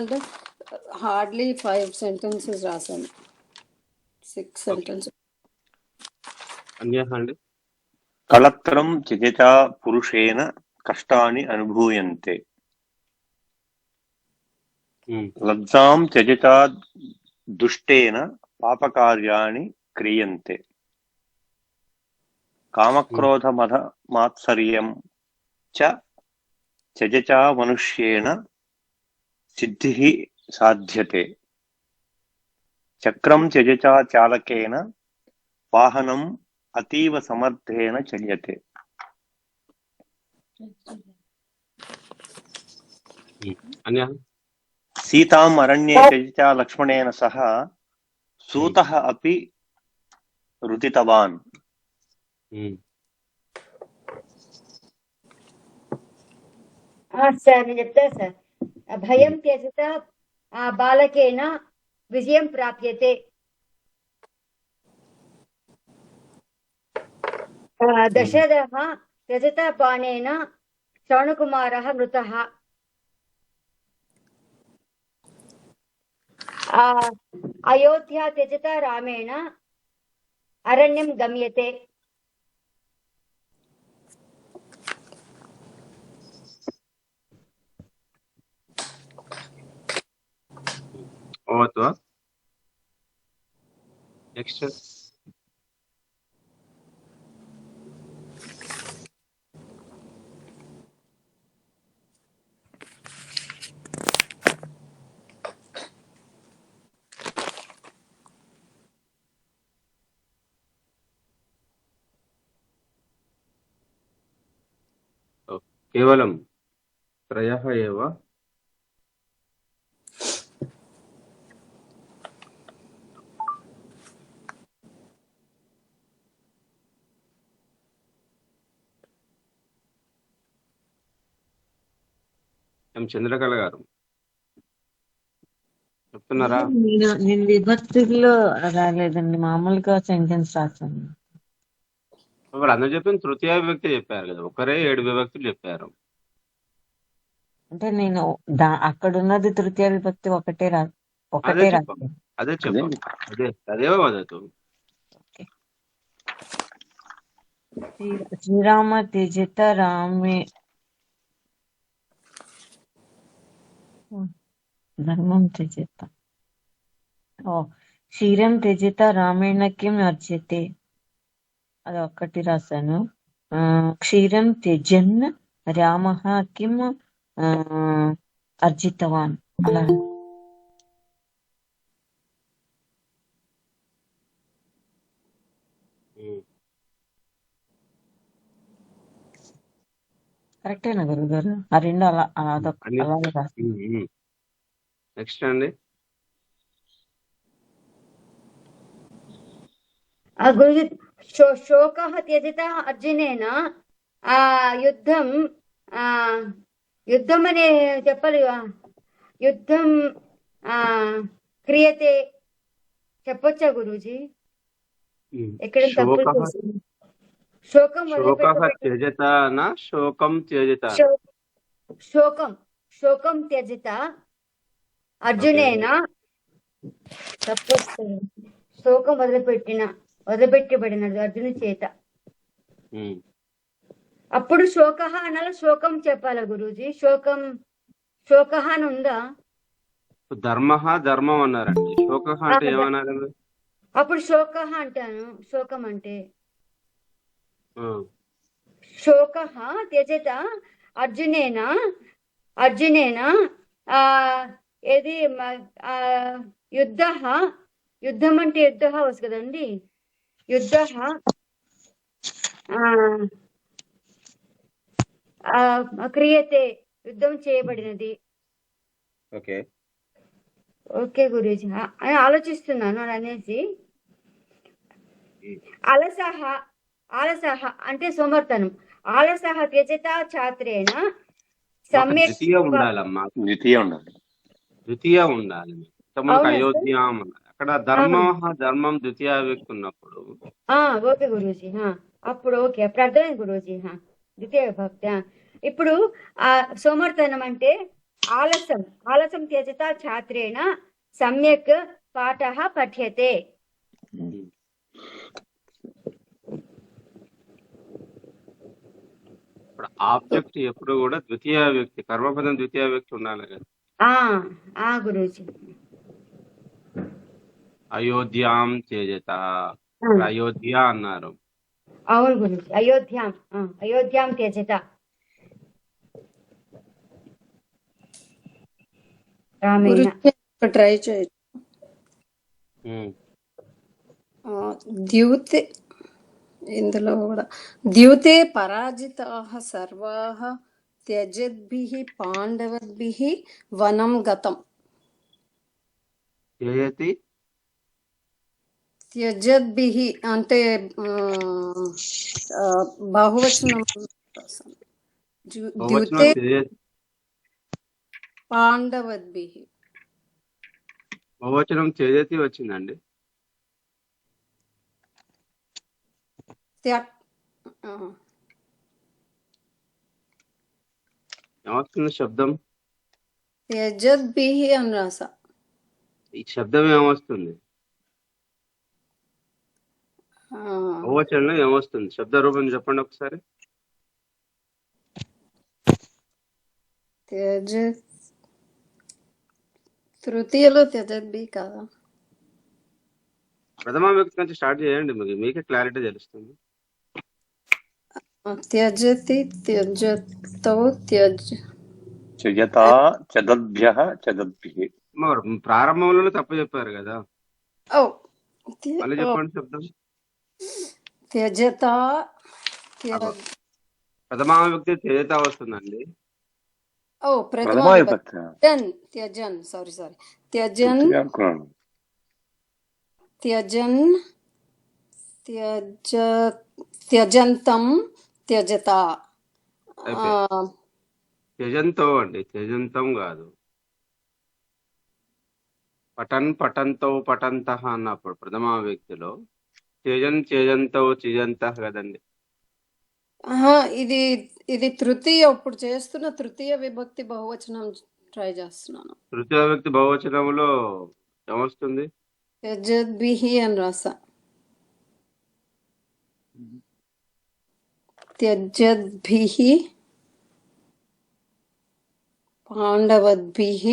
అంటే hardly 5 sentences రాశాను, 6 sentences. అన్యః అండి. కళత్రం త్యజతా పురుషేణ కష్టాని అనుభూయంతే. లబ్ధాం త్యజతా దుష్టేన పాపకార్యాణి క్రియంతే. కామక్రోధ మద మాత్సర్యం చ త్యజతా మనుష్యేణ సిద్ధిః సాధ్యతే. చక్రం త్యజతా చాలకేన వాహనం అతీవ సమర్థేన చల్యతే. అన్యః సీతాం అరణ్యే త్యజితా లక్ష్మణేన సహ సూతః అపి రుదితవాన్. సార్ నేను చెప్తా సార్. భయం త్యజత బాలకేన విజయం ప్రాప్యతే. దశరథః త్యజత బాణేన శ్రవణకుమారः మృతः. అయోధ్య త్యజత రామేణ అరణ్యం గమ్యతే. ఓవత్వ నెక్స్ట్ కేవలం త్రయః ఏవ. చంద్రకళ గారు చెప్తున్నారా? నేను విభక్తిలో రాలేదండి, మామూలుగా సెంటెన్స్ రాశాను. మరి అందరూ చెప్పిన తృతీయ విభక్తి చెప్పారు కదా, ఒకరే 7 విభక్తులు చెప్పారు. అంటే నేను అక్కడ ఉన్నది తృతీయ విభక్తి ఒకటే రాశాను. అదే చెప్పండి, అదే వదతు. శ్రీరామ త్యజిత రామే ధర్మం త్యజిత. క్షీరం త్యజిత రామేణ కిం అర్జ్యతే, అది ఒక్కటి రాశాను. క్షీరం త్యజన్ రామః కిం అర్జితవాన్, అలా. కరెక్టేనా గురువు గారు? ఆ రెండు అలాగే రాశాను. నెక్స్ట్ అండి. గురుజీ శోకః త్యజితః అర్జునేన యుద్ధం అనే చెప్పాలి, యుద్ధం క్రియతే చెప్పొచ్చా గురూజీ? ఎక్కడ శోకం త్యజిత అర్జునేన తప్పొస్తుంది. శోకం వదిలిపెట్టబడినది అర్జును చేత. అప్పుడు శోక అనాలి, శోకం చెప్పాలా గురూజీ? శోక అని ఉందా? ధర్మం అన్నారండి, శోక అంటే ఏమన్నారు? అప్పుడు శోక అంటాను. శోకం అంటే శోక త్యజత అర్జునేన ఏది యుద్ధం అంటే వస్తుంది కదండి. క్రియతే యుద్ధం చేయబడినది. ఓకే గురూజీ, ఆలోచిస్తున్నాను అని అనేసి. ఆలసహ అంటే సోమర్థనం. ఆలసహ త్యజత ఛాత్రేణ సమ్యక్ ద్వితీయ ఉండాలి. అయోధ్య అక్కడ ధర్మం ద్వితీయ వ్యక్తి ఉన్నప్పుడు ఓకే గురూజీ, అప్పుడు ఓకే, అప్పుడు అర్థమైంది గురూజీ. ద్వితీయ విభక్తి. ఇప్పుడు సోమర్థనం అంటే आलसं त्यजता छात्रेण सम्यक् पाठः पठ्यते। ఇప్పుడు ఆబ్జెక్ట్ ఎప్పుడు కూడా ద్వితీయ వ్యక్తి, కర్మపదం ద్వితీయ వ్యక్తి ఉండాలి కదా. గురూజీ. అయోధ్యాం త్యజత, అయోధ్య అన్నారు. అవును గురూజీ, అయోధ్యాం త్యజత. రామేణ. ట్రై చేయొచ్చు. ద్యూతే, ఇందులో కూడా ద్యూతే పరాజితాః సర్వాః త్యజద్భిః పాండవద్భిః వనం గతం. త్యజతి త్యజద్భిః అంటే బహువచనం. ద్యూతే పాండవద్భిః. బహువచనం త్యజతి వచ్చిందండి. ఏమొస్తుంది శబ్దం? త్యజద్భిః అని రాసా. ఈ శబ్దం ఏమొస్తుంది? బహువచనంలో ఏమొస్తుంది? శబ్ద రూపం చెప్పండి ఒకసారి. తృతీయలో త్యజద్భిః కాదా? ప్రథమ వ్యక్తి నుంచి స్టార్ట్ చేయండి, మీకే క్లారిటీ తెలుస్తుంది. త్యజతి, త్యజతో, త్యజతా, చదద్భ్యః, చదద్భిః. ప్రారంభంలోనే తప్పు చెప్పారు కదా, మళ్ళీ చెప్పండి శబ్దం. త్యజత, ప్రథమ వ్యక్తి త్యజత వస్తుందండి. ప్రథమ త్యజన్, సారీ త్యజన్, త్యజన్, త్యజంతం, త్యజత. త్యజంతో అండి, త్యజంతం కాదు. పఠన్, పఠంతో, పఠంతః అన్నప్పుడు ప్రథమ వ్యక్తిలో త్యజన్, త్యజంతో, త్యజంతః కదండి. ఇది తృతీయ, ఇప్పుడు చేస్తున్న తృతీయ విభక్తి బహువచనం ట్రై చేస్తున్నాను. తృతీయ వ్యక్తి బహువచనంలో ఏమొస్తుంది? త్యజద్భిః అని రాసా. త్యజద్భిః పాండవద్భిః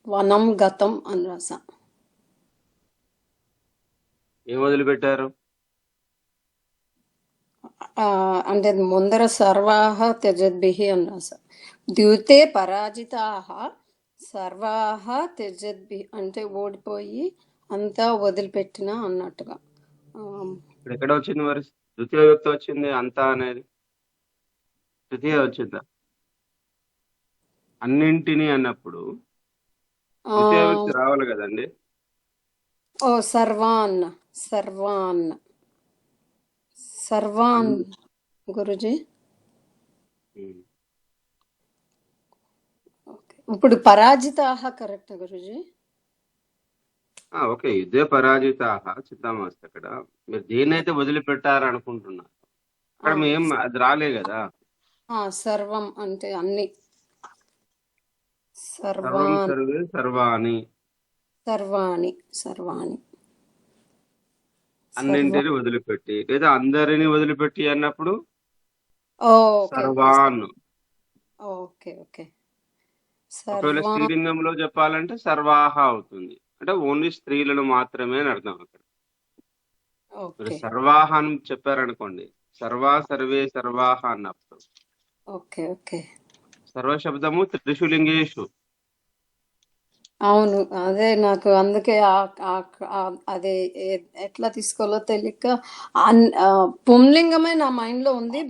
వనం గతం అని రాసా. ఏం వదిలిపెట్టారు? అంటే ముందర సర్వాః త్యజద్భిః అని రాసా. ద్యూతే పరాజితాః సర్వాః త్యజద్భిః అంటే ఓడిపోయి అంతా వదిలిపెట్టిన అన్నట్టుగా. ఇప్పుడు ఎక్కడ వచ్చింది మరి? ద్వితీయ వ్యక్తి వచ్చింది అంతా అనేది, తృతీయ వచ్చిందా? అన్నింటినీ అన్నప్పుడు ద్వితీయ వ్యక్తి రావాలి కదండి. సర్వాన్, సర్వాన్, సర్వాన్ గురుజీ. ఇప్పుడు పరాజితాః కరెక్ట్ గురుజీ? ఓకే, యుద్ధే పరాజితాః చిత్తామస్తి. అక్కడ మీరు దేన్నైతే వదిలిపెట్టారు అనుకుంటున్నారు, అక్కడ మేము అది రాలే కదా. సర్వం అంటే అన్ని. సర్వం, సర్వే, సర్వాణి, సర్వాణి, సర్వాణి, అన్నింటిని వదిలిపెట్టి లేదా అందరిని వదిలిపెట్టి అన్నప్పుడు సర్వాన్. Okay okay. ఒకవేళ స్త్రీలింగంలో చెప్పాలంటే సర్వాహ అవుతుంది, అంటే ఓన్లీ స్త్రీలను మాత్రమే అని అర్థం. అక్కడ సర్వాహ అని చెప్పారనుకోండి, సర్వా, సర్వే, సర్వాహ అన్నప్పుడు సర్వశబ్దము త్రిషులింగేషు. అవును, అదే నాకు అందుకే అదే ఎట్లా తీసుకోవాలో తెలియక పుంలింగమే నా మైండ్ లో ఉంది,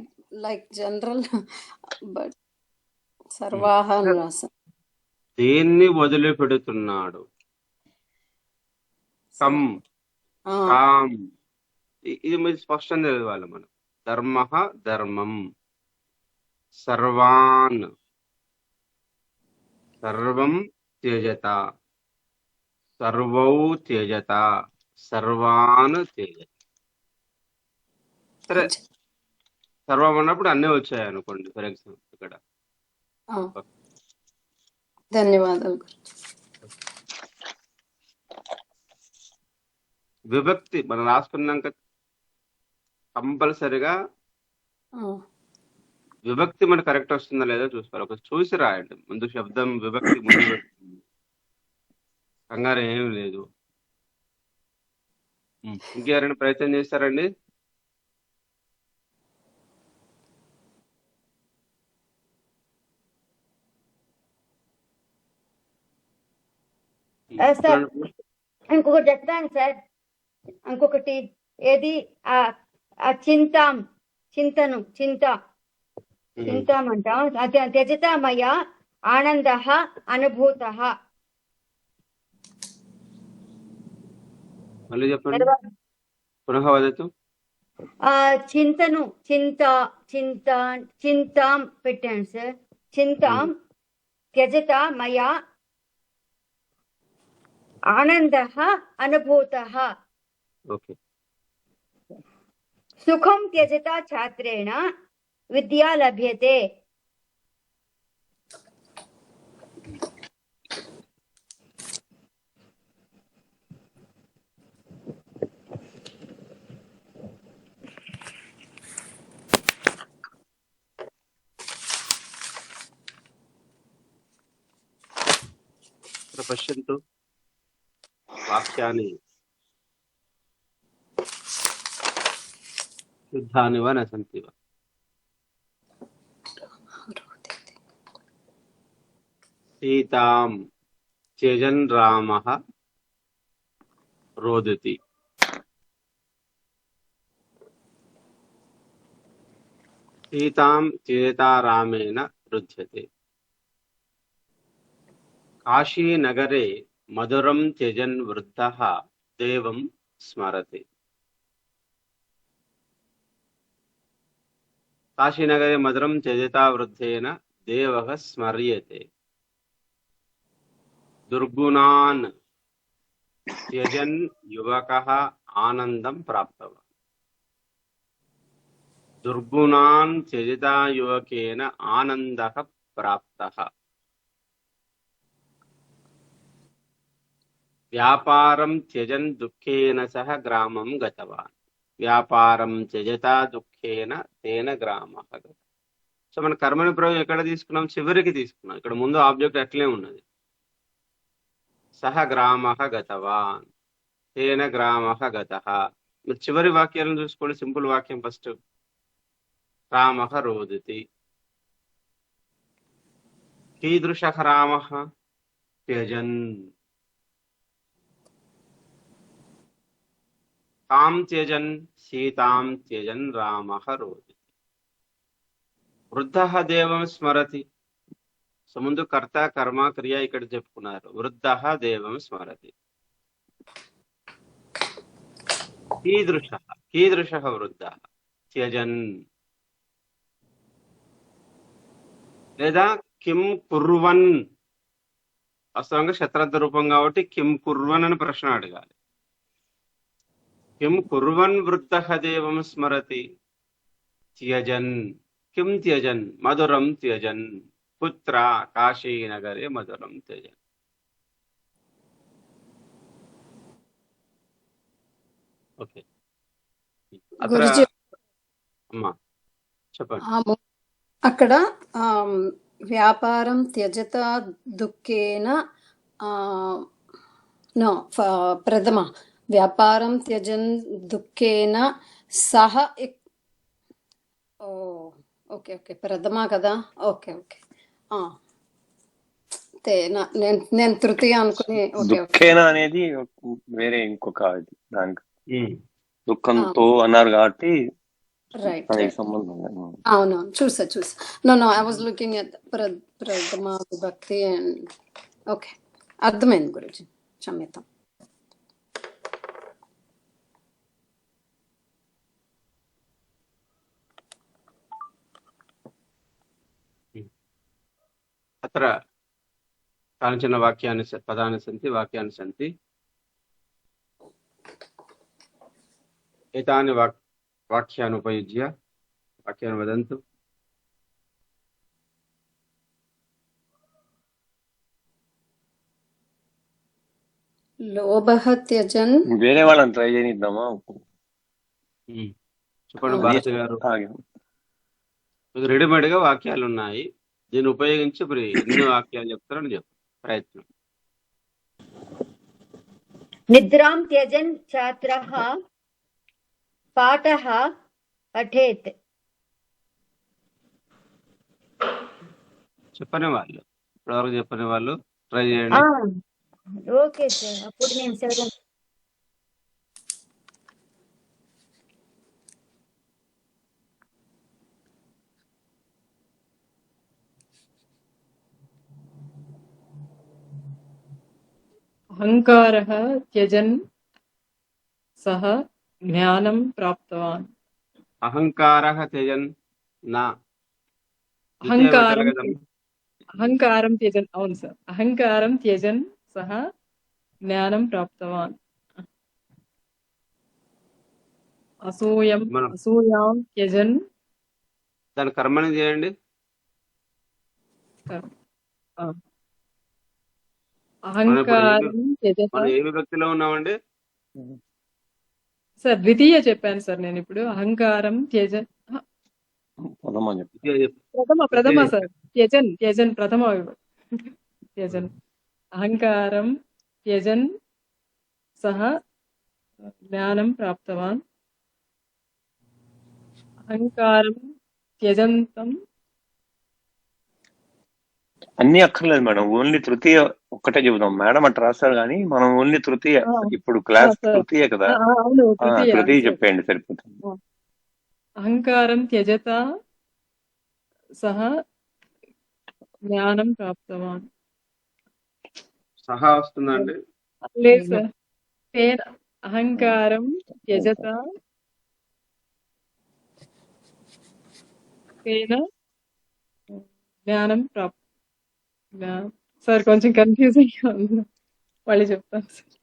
లైక్ జనరల్. బట్ సర్వాహ అని రాసా. దేన్ని వదిలిపెడుతున్నాడు? కమ్, కామ్, ఇది మీరు స్పష్టం చదవాలి మనం. ధర్మ, ధర్మం, సర్వాన్, సర్వం త్యజత, సర్వౌ త్యజత, సర్వాన్ త్యజత. సరే, సర్వం అన్నప్పుడు అన్నీ వచ్చాయి అనుకోండి. ఫర్ ఎగ్జాంపుల్ ఇక్కడ ధన్యవాదాలు గురుజీ. విభక్తి మనం రాసుకున్నాక కంపల్సరిగా ఆ, విభక్తి మనకు కరెక్ట్ వస్తుందా లేదో చూసుకోవాలి. ఒక చూసి రాయండి. ముందు శబ్దం విభక్తి ముందు పెట్టుకోండి. కంగారు ఏమీ లేదు. ఇంకెవరైనా ప్రయత్నం చేస్తారండి? సార్ ఇంకొకటి చెప్తాను సార్. ఇంకొకటి ఏది ఆ చింతను చింతాం అంటాం. త్యజత మయా ఆనంద అనుభూత. మళ్ళీ చెప్పండి, పునః వదతు. చింతాం పెట్టాను సార్. చింతాం త్యజత మయా ఆనంద అనుభూత. ఓకే. సుఖం త్యజత ఛాత్రేణ విద్యా లభ్యతే. పశ్యంతు వాక్యాన్ని శుద్ధాని వా న సంతి వా. సీతాం త్యజన్ రామః రోదతి. సీతాం త్యజతా రామేణ రుధ్యతే. కాశీనగరే మధురం త్యజన్ వృద్ధః దేవం స్మరతి. కాశీనగరే మధురం త్యజతా వృద్ధేన దేవః స్మర్యతే. దుర్గుణాన్ త్యజన్ యువకః ఆనందం ప్రాప్తవాన్. దుర్గుణాన్ త్యజతా యువకేన ఆనందః ప్రాప్తః. వ్యాపారం త్యజన్ దుఃఖేన సహ గ్రామం గతవాన్. వ్యాపారం త్యజతా దుఃఖేన తేన గ్రామః గతః. సో మన కర్మని ప్రయోగం ఎక్కడ తీసుకున్నాం? చివరికి తీసుకున్నాం. ఇక్కడ ముందు ఆబ్జెక్ట్ అట్లే ఉన్నది. సహ గ్రామః గతవాన్ తేన గ్రామః గతః. మీరు చివరి వాక్యాలను చూసుకోండి. సింపుల్ వాక్యం ఫస్ట్. రామః రోదతి. కీదృశః రామః త్యజన్. కాం త్యజన్ సీతాం త్యజన్ రామః రోదతి. వృద్ధః దేవం స్మరతి. సో ముందు కర్త కర్మ క్రియ ఇక్కడ చెప్పుకున్నారు. వృద్ధః దేవం స్మరతి. కీదృశః వృద్ధః త్యజన్. లేదా కిం కుర్వన్. వాస్తవంగా శత్రార్థ రూపం కాబట్టి కిం కుర్వన్ అని ప్రశ్న అడగాలి. కిం కుర్వన్ వృద్ధః దేవం స్మరతి. త్యజన్. కిం త్యజన్? మధురం త్యజన్. కుత్ర? కాశీనగరే మధురం త్యజన్. ఓకే. అక్కడ గురుజీ అమ్మా చెప్పండి. అక్కడ వ్యాపారం త్యజత దుఃఖేన నో ప్రథమ వ్యాపారం త్యజన్ దుఃఖేన సహ ఓకే ఓకే ప్రథమ కదా. ఓకే ఓకే నేను తృతీయ అనుకుని ఓకే ఓకే దుఃఖేన అనేది వేరే ఇంకొక ఇది. దానికి ఉమ్. దుఃఖంతో అన్నారు కాబట్టి రైట్ దానికి రైట్ సంబంధం లేదు. అవునవును చూసా no I was looking at ప్రథమ విభక్తి అండ్ ఓకే అర్థమైంది గురుజీ. క్షమ్యతాం. అత్ర కానిచన వాక్యాన్ని పదాన్ని సంతి వాక్యాన్ని సంతి. ఏతాని వాక్యాన్ని ఉపయుజ్య వాక్యాన్ని వదంతు. లోభః త్యజన్. వేరే వాళ్ళని ట్రై చేయనిద్దామా? చెప్పండి అది భారతి గారు. ఆగాం. మీకు రెడీమేడ్ గా వాక్యాలు ఉన్నాయి, దీన్ని ఉపయోగించి ఇప్పుడు ఎన్ని వాక్యాలు చెప్తారని చెప్పు ప్రయత్నం. నిద్రాం త్యజన్ ఛాత్రః పాఠః పఠేత్. చెప్పని వాళ్ళు, ఇప్పటివరకు చెప్పని వాళ్ళు ట్రై చేయండి. ఓకే సార్, అప్పుడు నేను చదువు. అహంకారः త్యజన్ సహ జ్ఞానం ప్రాప్తవాన్. అహంకారః త్యజన్ నా ద్వితీయ అహంకారం పెట్టాలి కదమ్మా. అహంకారం త్యజన్, అవును సార్, అహంకారం త్యజన్ సహ జ్ఞానం ప్రాప్తవాన్. మనం అసూయాం త్యజన్. దాని కర్మని చేయండి. ఆ, మనం ఇప్పుడు అహంకారం త్యజత. మనం ఏ విభక్తిలో ఉన్నామండి? సార్ ద్వితీయ చెప్పాను సార్ నేను ఇప్పుడు. అహంకారం త్యజన్ పొదమని చెప్పి ద్వితీయ చెప్పు. ప్రథమ ద్వితీయ సార్. త్యజన్ ప్రథమ త్యజన్. అహంకారం త్యజన్ సహ జ్ఞానం ప్రాప్తవాన్. అహంకారం త్యజంతం. అన్ని అక్కర్లేదు మేడం, ఓన్లీ తృతీయ ఒక్కటే చెబుదాం. మేడం అట్లా రాస్తారు కానీ మనం ఓన్లీ తృతీయ. ఇప్పుడు క్లాస్ సార్ తృతీయ కదా, అవును, తృతీయ తృతీయ సార్. చెప్పేయండి సరిపోతుంది. అహంకారం త్యజత సహ జ్ఞానం ప్రాప్తవాన్. సహా వస్తుందండి. లేదు సార్, తేన అహంకారం త్యజత తేన జ్ఞానం ప్రాప్త. సార్ కొంచెం కన్ఫ్యూజింగ్ గా ఉంది, మళ్ళీ చెప్తాను సార్.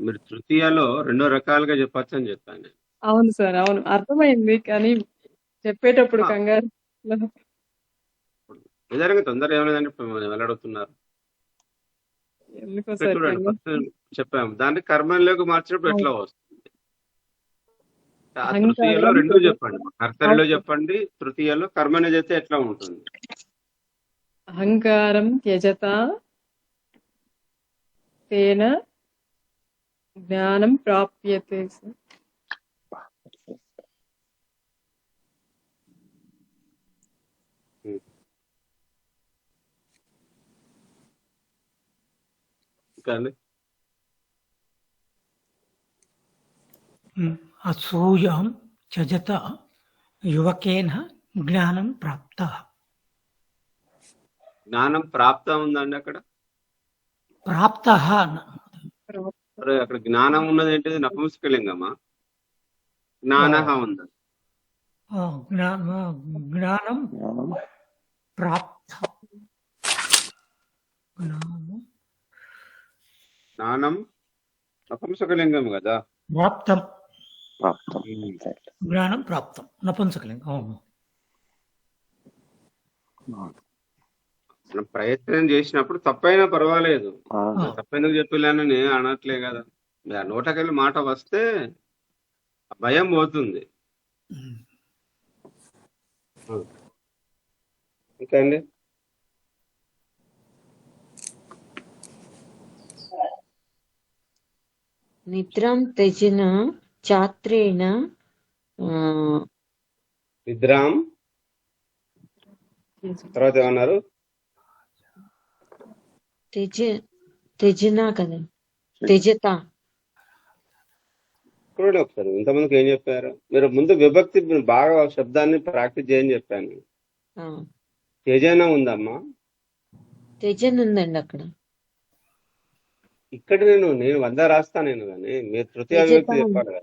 మీరు తృతీయలో 2 రకాలుగా చెప్పచ్చు అని చెప్పాను నేను. అవును సార్, అవును, అర్థమైంది, కానీ చెప్పేటప్పుడు ఆ, కంగారు. నిజంగా తొందర ఏం లేదండి. ఇప్పుడు వెళ్ళడుతున్నారు ఎందుకో ఇక్కడ సార్ చూడండి. కంగారు. ఫస్ట్ చెప్పాము దాన్ని కర్మలోకి మార్చినప్పుడు ఎట్లా అవును. వస్తుంది. ఆ తృతీయలో అహంకారం 2 చెప్పండి. కర్తరిలో అవును. చెప్పండి, తృతీయలో కర్మని చేస్తే ఎట్లా ఉంటుంది. అహంకారం త్యజత తేన జ్ఞానం ప్రాప్యతే సార్. ఇంకా అండి అసూయాం త్యజత యువకేన జ్ఞానం ప్రాప్త. జ్ఞానం ప్రాప్త ఉందండి అక్కడ. ప్రాప్త అరే అక్కడ జ్ఞానం ఉన్నది ఏంటిది? నపుంసకలింగమా? జ్ఞానః ఉంది. జ్ఞానం ప్రాప్త. జ్ఞానం నపుంసకలింగం కదా. ప్రాప్తం. ప్రాప్తం. జ్ఞానం ప్రాప్తం నపుంసకలింగం. అవును. మనం ప్రయత్నం చేసినప్పుడు తప్పైనా పర్వాలేదు. తప్పెందుకు చెప్పలేని నేను అనట్లే కదా. ఆ నోటకెళ్ళి మాట వస్తే ఆ భయం పోతుంది. ఇంకా అండి నిద్రాం త్యజన ఛాత్రేణ నిద్రాం తర్వాత ఏమన్నారు? త్యజన కదా, త్యజత. చూడండి ఒకసారి, ఇంతమందికి ఏం చెప్పారు మీరు? ముందు విభక్తి బాగా శబ్దాన్ని ప్రాక్టీస్ చేయని చెప్పాను. త్యజన ఉందమ్మా, త్యజన్ ఉందండి అక్కడ. ఇక్కడ నేను 100 రాస్తాను నేను, కానీ మీరు తృతీయ విభక్తి చెప్పాలి కదా.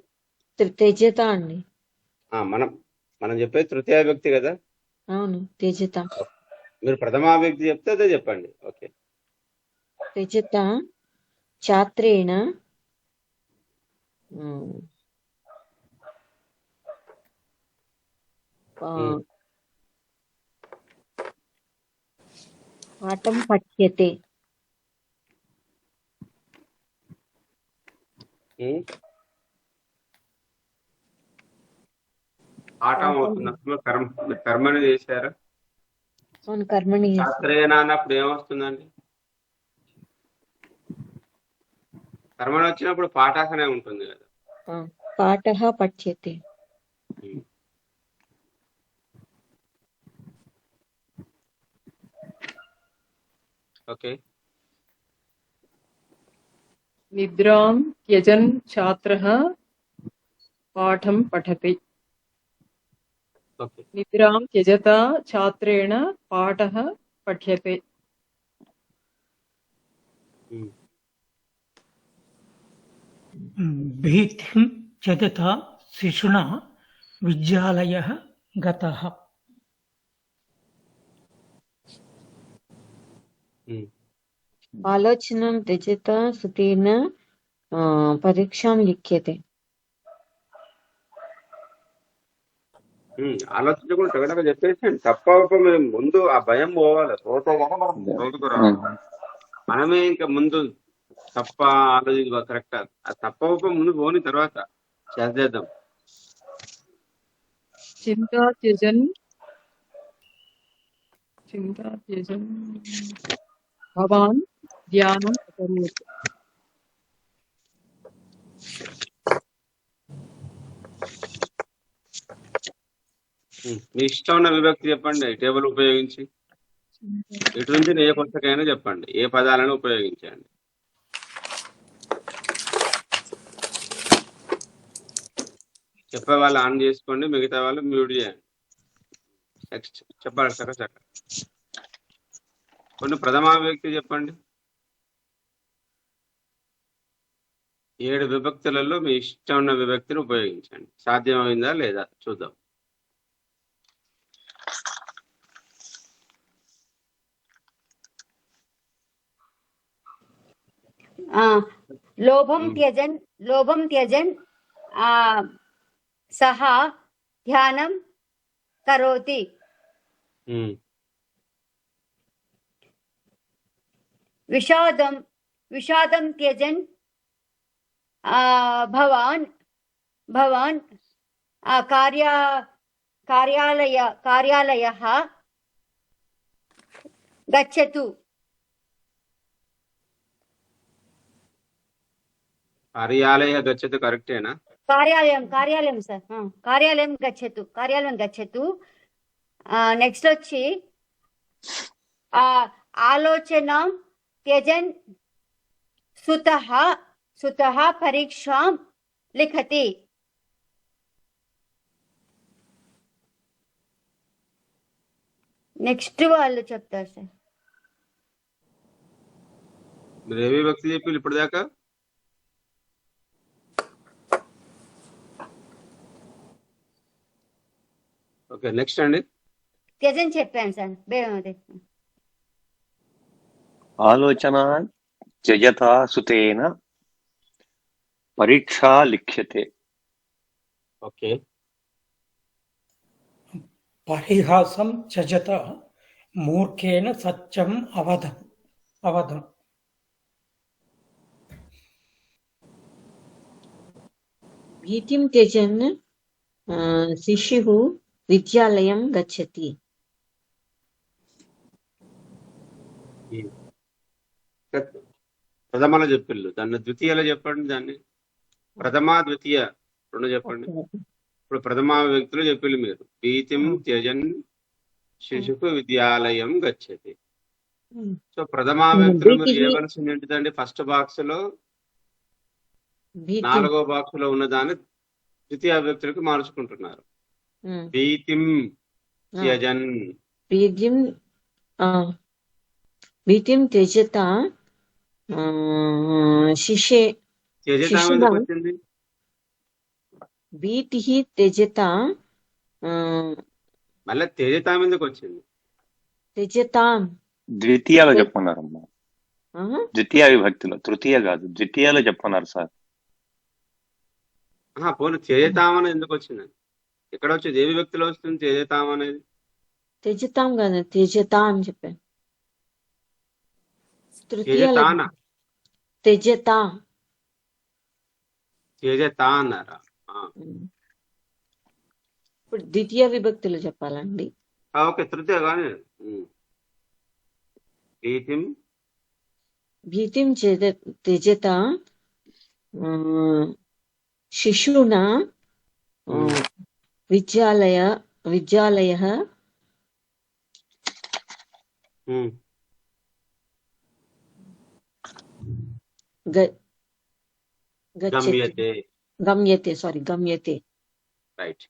త్యజత అండి. మనం చెప్పేది తృతీయ విభక్తి కదా. అవును, త్యజత. మీరు ప్రథమా విభక్తి చెప్తే అదే చెప్పండి. ఓకే. త్యజత ఛాత్రేణ పాఠం పఠ్యతే. ఉం? పాఠం అవుతున్నప్పుడు కర్మని చేశారా? అవును కర్మణి చేస్తాం. శాస్త్రేణ అన్నప్పుడు ఏమొస్తుందండి? కర్మని వచ్చినప్పుడు పాఠాసనే ఉంటుంది కదా. పాఠః పఠ్యతే. ఉం. ఓకే. నిద్రాం త్యజన్ ఛాత్రః పాఠం పఠతి. ఓకే. నిద్రాం త్యజతా ఛాత్రేణ పాఠః పఠ్యతే. ఉం. భీతిం త్యజత శిశునా విద్యాలయః గతః. ఉం. ఆలోచనం త్యజత సుతేన పరీక్షాం లిఖ్యతే. ఆలోచించకుండా టగటగా చెప్పేసండి. తప్ప ముందు ఆ భయం పోవాలి. పోతే కానీ మనం బయటకు రావాలి. మనమే ఇంకా ముందు తప్ప ఆలోచించుకో కరెక్ట్. ఆ తప్ప ముందు పోని తర్వాత చేద్దాం. చింతా త్యజన్ భవాన్ ధ్యానం అకరోత్. మీ ఇష్టం ఉన్న విభక్తి చెప్పండి. టేబుల్ ఉపయోగించి ఇటు నుంచి ఏ పుస్తకైనా చెప్పండి. ఏ పదాలను ఉపయోగించండి. చెప్పే వాళ్ళు ఆన్ చేసుకోండి, మిగతా వాళ్ళు మ్యూట్ చేయండి. నెక్స్ట్ చెప్పాలి చక్క. కొన్ని ప్రథమా విభక్తి చెప్పండి. 7 విభక్తులలో మీ ఇష్టం ఉన్న విభక్తిని ఉపయోగించండి. సాధ్యమైందా లేదా చూద్దాం. లోభం త్యజన్ సహ ధ్యానం కరోతి. విషాదం త్యజన్ భవాన్ కార్యాలయః గచ్చతు. కార్యాలయ గచ్చతు కరెక్టేనా? కార్యాలయం సార్. కార్యాలయం గచ్చతు. నెక్స్ట్ వచ్చి ఆలోచన త్యజన్ సుతః పరీక్షాం లిఖతి. నెక్స్ట్ వాళ్ళు చెప్తారు సార్. మీరు ఏ విభక్తి చెప్పి ఇప్పుడు దాకా? ఓకే, నెక్స్ట్ అండి. త్యజన్ చెప్పాను సార్. ఆలోచన త్యజత సుతేన పరీక్షా లిఖ్యతే. ఓకే. పరిహాసం త్యజత మూర్ఖేన సత్యం అవధం. భీతిం త్యజన్ శిశుః విద్యాలయం గచ్చతి. ప్రథమలో చెప్పిల్లు, దాన్ని ద్వితీయలో చెప్పండి. దాన్ని ప్రథమ ద్వితీయ రెండు చెప్పండి. ఇప్పుడు ప్రథమా వ్యక్తులు చెప్పిల్లు మీరు. భీతిం త్యజన్ శిశుకు విద్యాలయం గచ్చతి. సో ప్రథమా వ్యక్తులు మీరు చేయవలసింది ఏంటిదండి? ఫస్ట్ బాక్స్ లో 4వ బాక్స్ లో ఉన్న దాన్ని ద్వితీయ వ్యక్తులకు మార్చుకుంటున్నారు. భీతిం త్యజన్. భీతిం త్యజత శిశే. త్యజత ఎందుకు వచ్చింది? భీతిః త్యజత. మళ్ళీ త్యజత ఎందుకు వచ్చింది? త్యజతాం ద్వితీయాలో చెప్పుకున్నారమ్మా. ద్వితీయ విభక్తిలో, తృతీయ కాదు, ద్వితీయాలో చెప్పుకున్నారు సార్. పోనీ త్యజతాం అనేది ఎందుకు వచ్చిందండి? ఎక్కడ వచ్చేది? ఏ విభక్తిలో వస్తుంది త్యజతాం అనేది? త్యజతాం కాదు, త్యజతా అని చెప్పాను. తృతీయ త్యజతా. త్యజత అన్నారా? ఉమ్. ఇప్పుడు ద్వితీయ విభక్తులు చెప్పాలండి. ఓకే, తృతీయ కానీ భీతిం భీతిం త్యజత శిశునా ఉమ్, విద్యాలయः ఉమ్. గచ్చతి గమ్యతే. గమ్యతే. రైట్,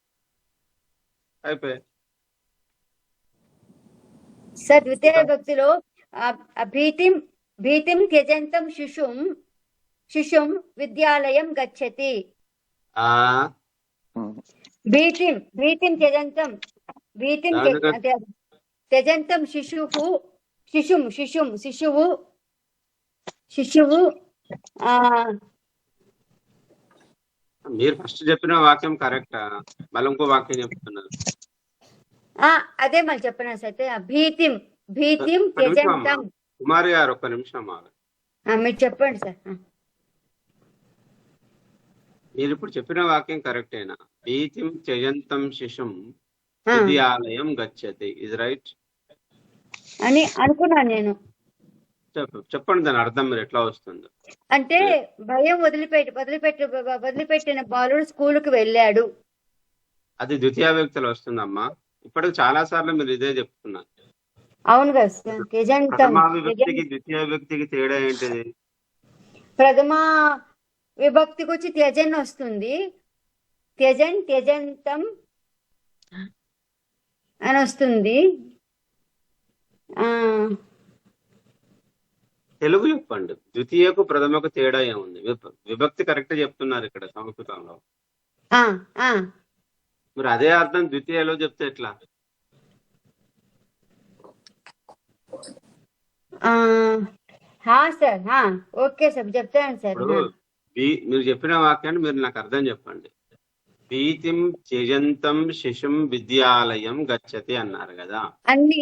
అయిపోయి. సార్ ద్వితీయ విభక్తిలో భీతిం త్యజంతం శిశుం విద్యాలయం గచ్చతి. ఆ భీతిం త్యజంతం త్యజంతం శిశువు మీరు ఫస్ట్ చెప్పిన వాక్యం కరెక్టా? మళ్ళీ ఇంకో వాక్యం చెప్తున్నారు. అదే మళ్ళీ చెప్పనా సార్. భీతిం ఒక్క నిమిషం త్యజంతం. అమ్మా. కుమారి గారు ఒక్క నిమిషం ఆగండి. మీరు చెప్పండి సార్. మీరు ఇప్పుడు చెప్పిన వాక్యం కరెక్టేనా? భీతిం త్యజంతం శిశుం విద్యాలయం గచ్చతి, ఇది రైట్ అని అనుకున్నాను నేను. చెప్పండి దాని అర్థం మీరు ఎట్లా వస్తుందో. అంటే భయం వదిలిపెట్టిన బాలుడు స్కూలుకు వెళ్ళాడు. అది ద్వితీయ వ్యక్తులు వస్తుందమ్మా. ఇప్పటికి చాలా సార్లు మీరు ఇదే చెప్తున్నారు. అవును కదా సార్. త్యజంతం ప్రథమా విభక్తికి ద్వితీయ వ్యక్తికి తేడా ఏంటిది? ప్రథమ విభక్తికి వచ్చి త్యజన్ వస్తుంది. త్యజంతం అని వస్తుంది. తెలుగు చెప్పండి. ద్వితీయకు ప్రథమకు తేడా ఏముంది? విభక్తి కరెక్ట్ చెప్తున్నారు ఇక్కడ సంస్కృతంలో. మరి అదే అర్థం ద్వితీయలో చెప్తే ఎట్లా? సార్ ఓకే సార్ చెప్తాను సార్. ఇప్పుడు మీరు చెప్పిన వాక్యాన్ని మీరు నాకు అర్థం చెప్పండి. భీతిం త్యజంతం శిశుం విద్యాలయం గచ్చతి అన్నారు కదా. అన్ని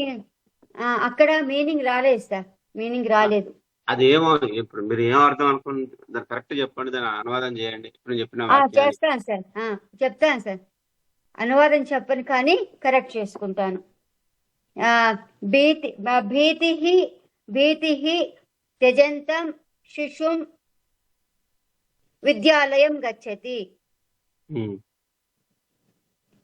అక్కడ మీనింగ్ రాలేదు సార్. మీనింగ్ రాలేదు. అదేమో ఇప్పుడు మీరు ఏం అర్థం అనుకుంటున్నారు దాన్ని కరెక్ట్ చెప్పండి, దాన్ని అనువాదం చేయండి. ఇప్పుడు చెప్పిన వాక్యాన్ని చేస్తాను సార్. చెప్తాను సార్. అనువాదం చెప్పను కానీ కరెక్ట్ చేసుకుంటాను. భీతి త్యజంతం శిశుం విద్యాలయం గచ్చతి.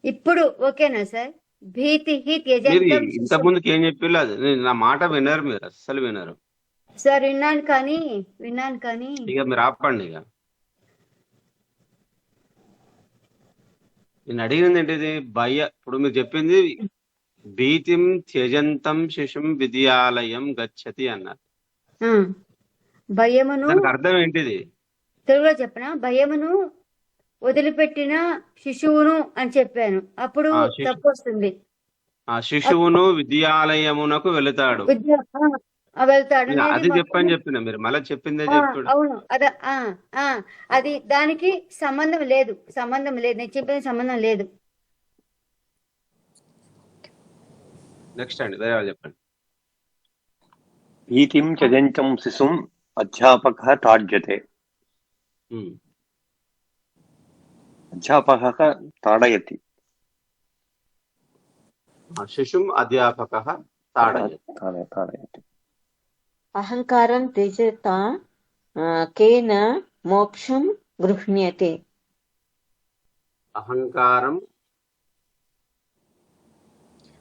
ఇప్పుడు ఓకేనా సార్? భీతి మీరు త్యజంతం ఇంత ముందుకు ఏం చెప్పిల్లు అది నా మాట వినరు, మీరు అస్సలు వినరు. సార్ విన్నాను కానీ ఇక మీరు ఆపండి. ఇక నేను అడిగింది ఏంటిది? ఇప్పుడు మీరు చెప్పింది భీతిం త్యజంతం శిశుం విద్యాలయం గచ్చతి అన్నారు. భయమును దానికి అర్థం ఏంటిది? తెలుగులో చెప్పనా? భయమును వదిలిపెట్టిన శిశువును అని చెప్పాను. అప్పుడు తప్పు వస్తుంది. శిశువును విద్యాలయమునకు వెళతాడు, వెళ్తాడు. అది చెప్పని చెప్పిన మీరు మళ్ళీ చెప్పిందే చెప్తాడు. అవును అది దానికి సంబంధం లేదు. నేను చెప్పిన సంబంధం లేదు. నెక్స్ట్ అండి దయచేసి చెప్పండి. భీతిం త్యజంతం శిశుం అధ్యాపకः తాడ్యతే. అధ్యాపకः తాడయతి. శిశుం అధ్యాపకः తాడయతి. అహంకారం త్యజత కేన మోక్షం గృహ్ణ్యతే.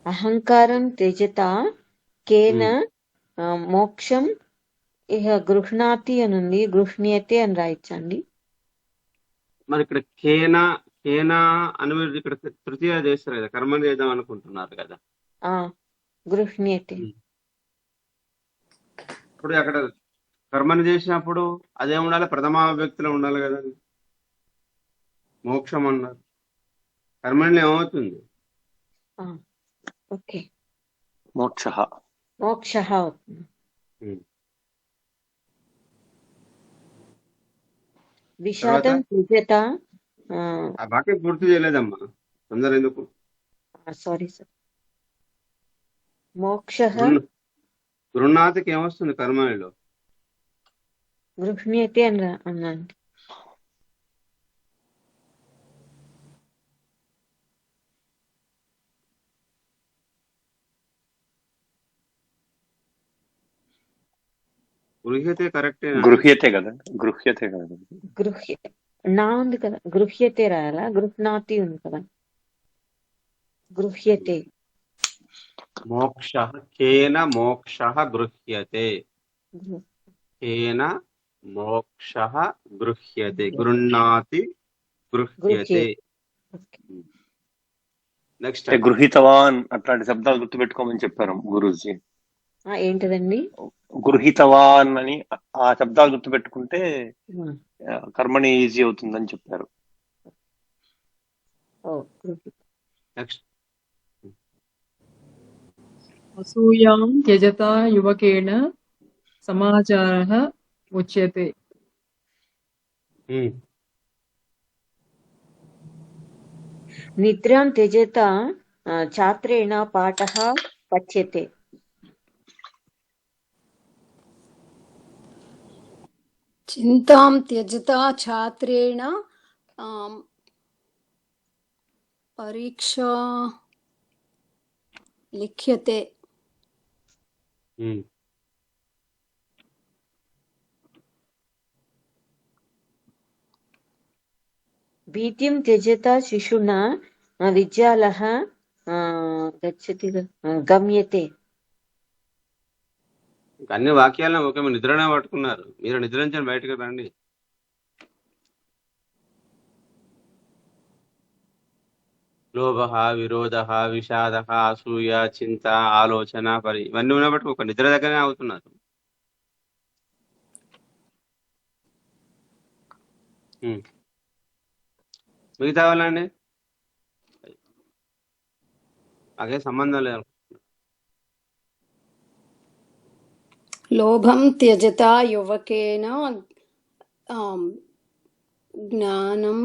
అహంకారం త్యజత కేన మోక్షం ఇహ గృహ్ణాతి అని ఉంది. గృహ్ణ్యతే అని రాయించండి. మరి ఇక్కడ కేనా అని మీరు ఇక్కడ తృతీయ చేస్తారు కదా, కర్మ చేద్దాం అనుకుంటున్నారు కదా. గృహ్ణ్యతే. ఇప్పుడు అక్కడ కర్మని చేసినప్పుడు అదే ఉండాలి, ప్రథమా వ్యక్తిలో ఉండాలి కదా. మోక్షం అన్నారు, కర్మని ఏమవుతుంది? ఓకే, మోక్షః అవుతుంది. విషాదం త్యజత. ఆ వాక్యం పూర్తి చేయలేదమ్మా, తొందర ఎందుకు? Sorry sir. మోక్షః గృహ్ణాతికి ఏమొస్తుంది కర్మలో? గృహ్ణ్యతే అని అన్నాను. గృహ్యతే కరెక్టేనా? గృహ్యతే కదా, గృహ్యతే కదా. గృహ్య నా ఉంది కదా, గృహ్యతే రాయాలా? గృహ్ణాతి ఉంది కదా, గృహ్యతే. మోక్ష కేన మోక్ష గృహ్యతే, గృహ్- కేన మోక్ష గృహ్యతే, గృహ్ణాతి గృహ్యతే. ఓకే. నెక్స్ట్ అంటే గృహీతవాన్ అట్లాంటి శబ్దాలు గుర్తుపెట్టుకోమని చెప్పారు గురూజీ. ఏంటిదండి? గృహీతవాన్ అని ఆ శబ్దాలు గుర్తుపెట్టుకుంటే ఉమ్. కర్మని ఈజీ అవుతుందని చెప్పారు. ఓ, గృహి. నెక్స్ట్ అసూయాం త్యజతా యువకేన సమాచారః ఉచ్యతే. నిద్రాం త్యజత ఛాత్రేణ పాఠః పచ్యతే. చింతాం త్యజతా ఛాత్రేణ ఆమ్, పరీక్షా లిఖ్యతే. భీతిం త్యజత శిశునా విద్యాలః గచ్చతి గమ్యతే. అన్ని వాక్యాలను ఓకే, మీరు నిద్రనే పట్టుకున్నారు. మీరు నిద్రించండి, బయటకు రండి. లోభ, విరోధ, విషాద, అసూయ, చింత, ఆలోచన, ఇవన్నీ ఉన్నప్పటికీ ఒక నిద్ర దగ్గరనే అవుతున్నారు. మిగతా వాళ్ళండి అదే సంబంధం లేదు. లోభం త్యజతా యువకేన ఆమ్, జ్ఞానం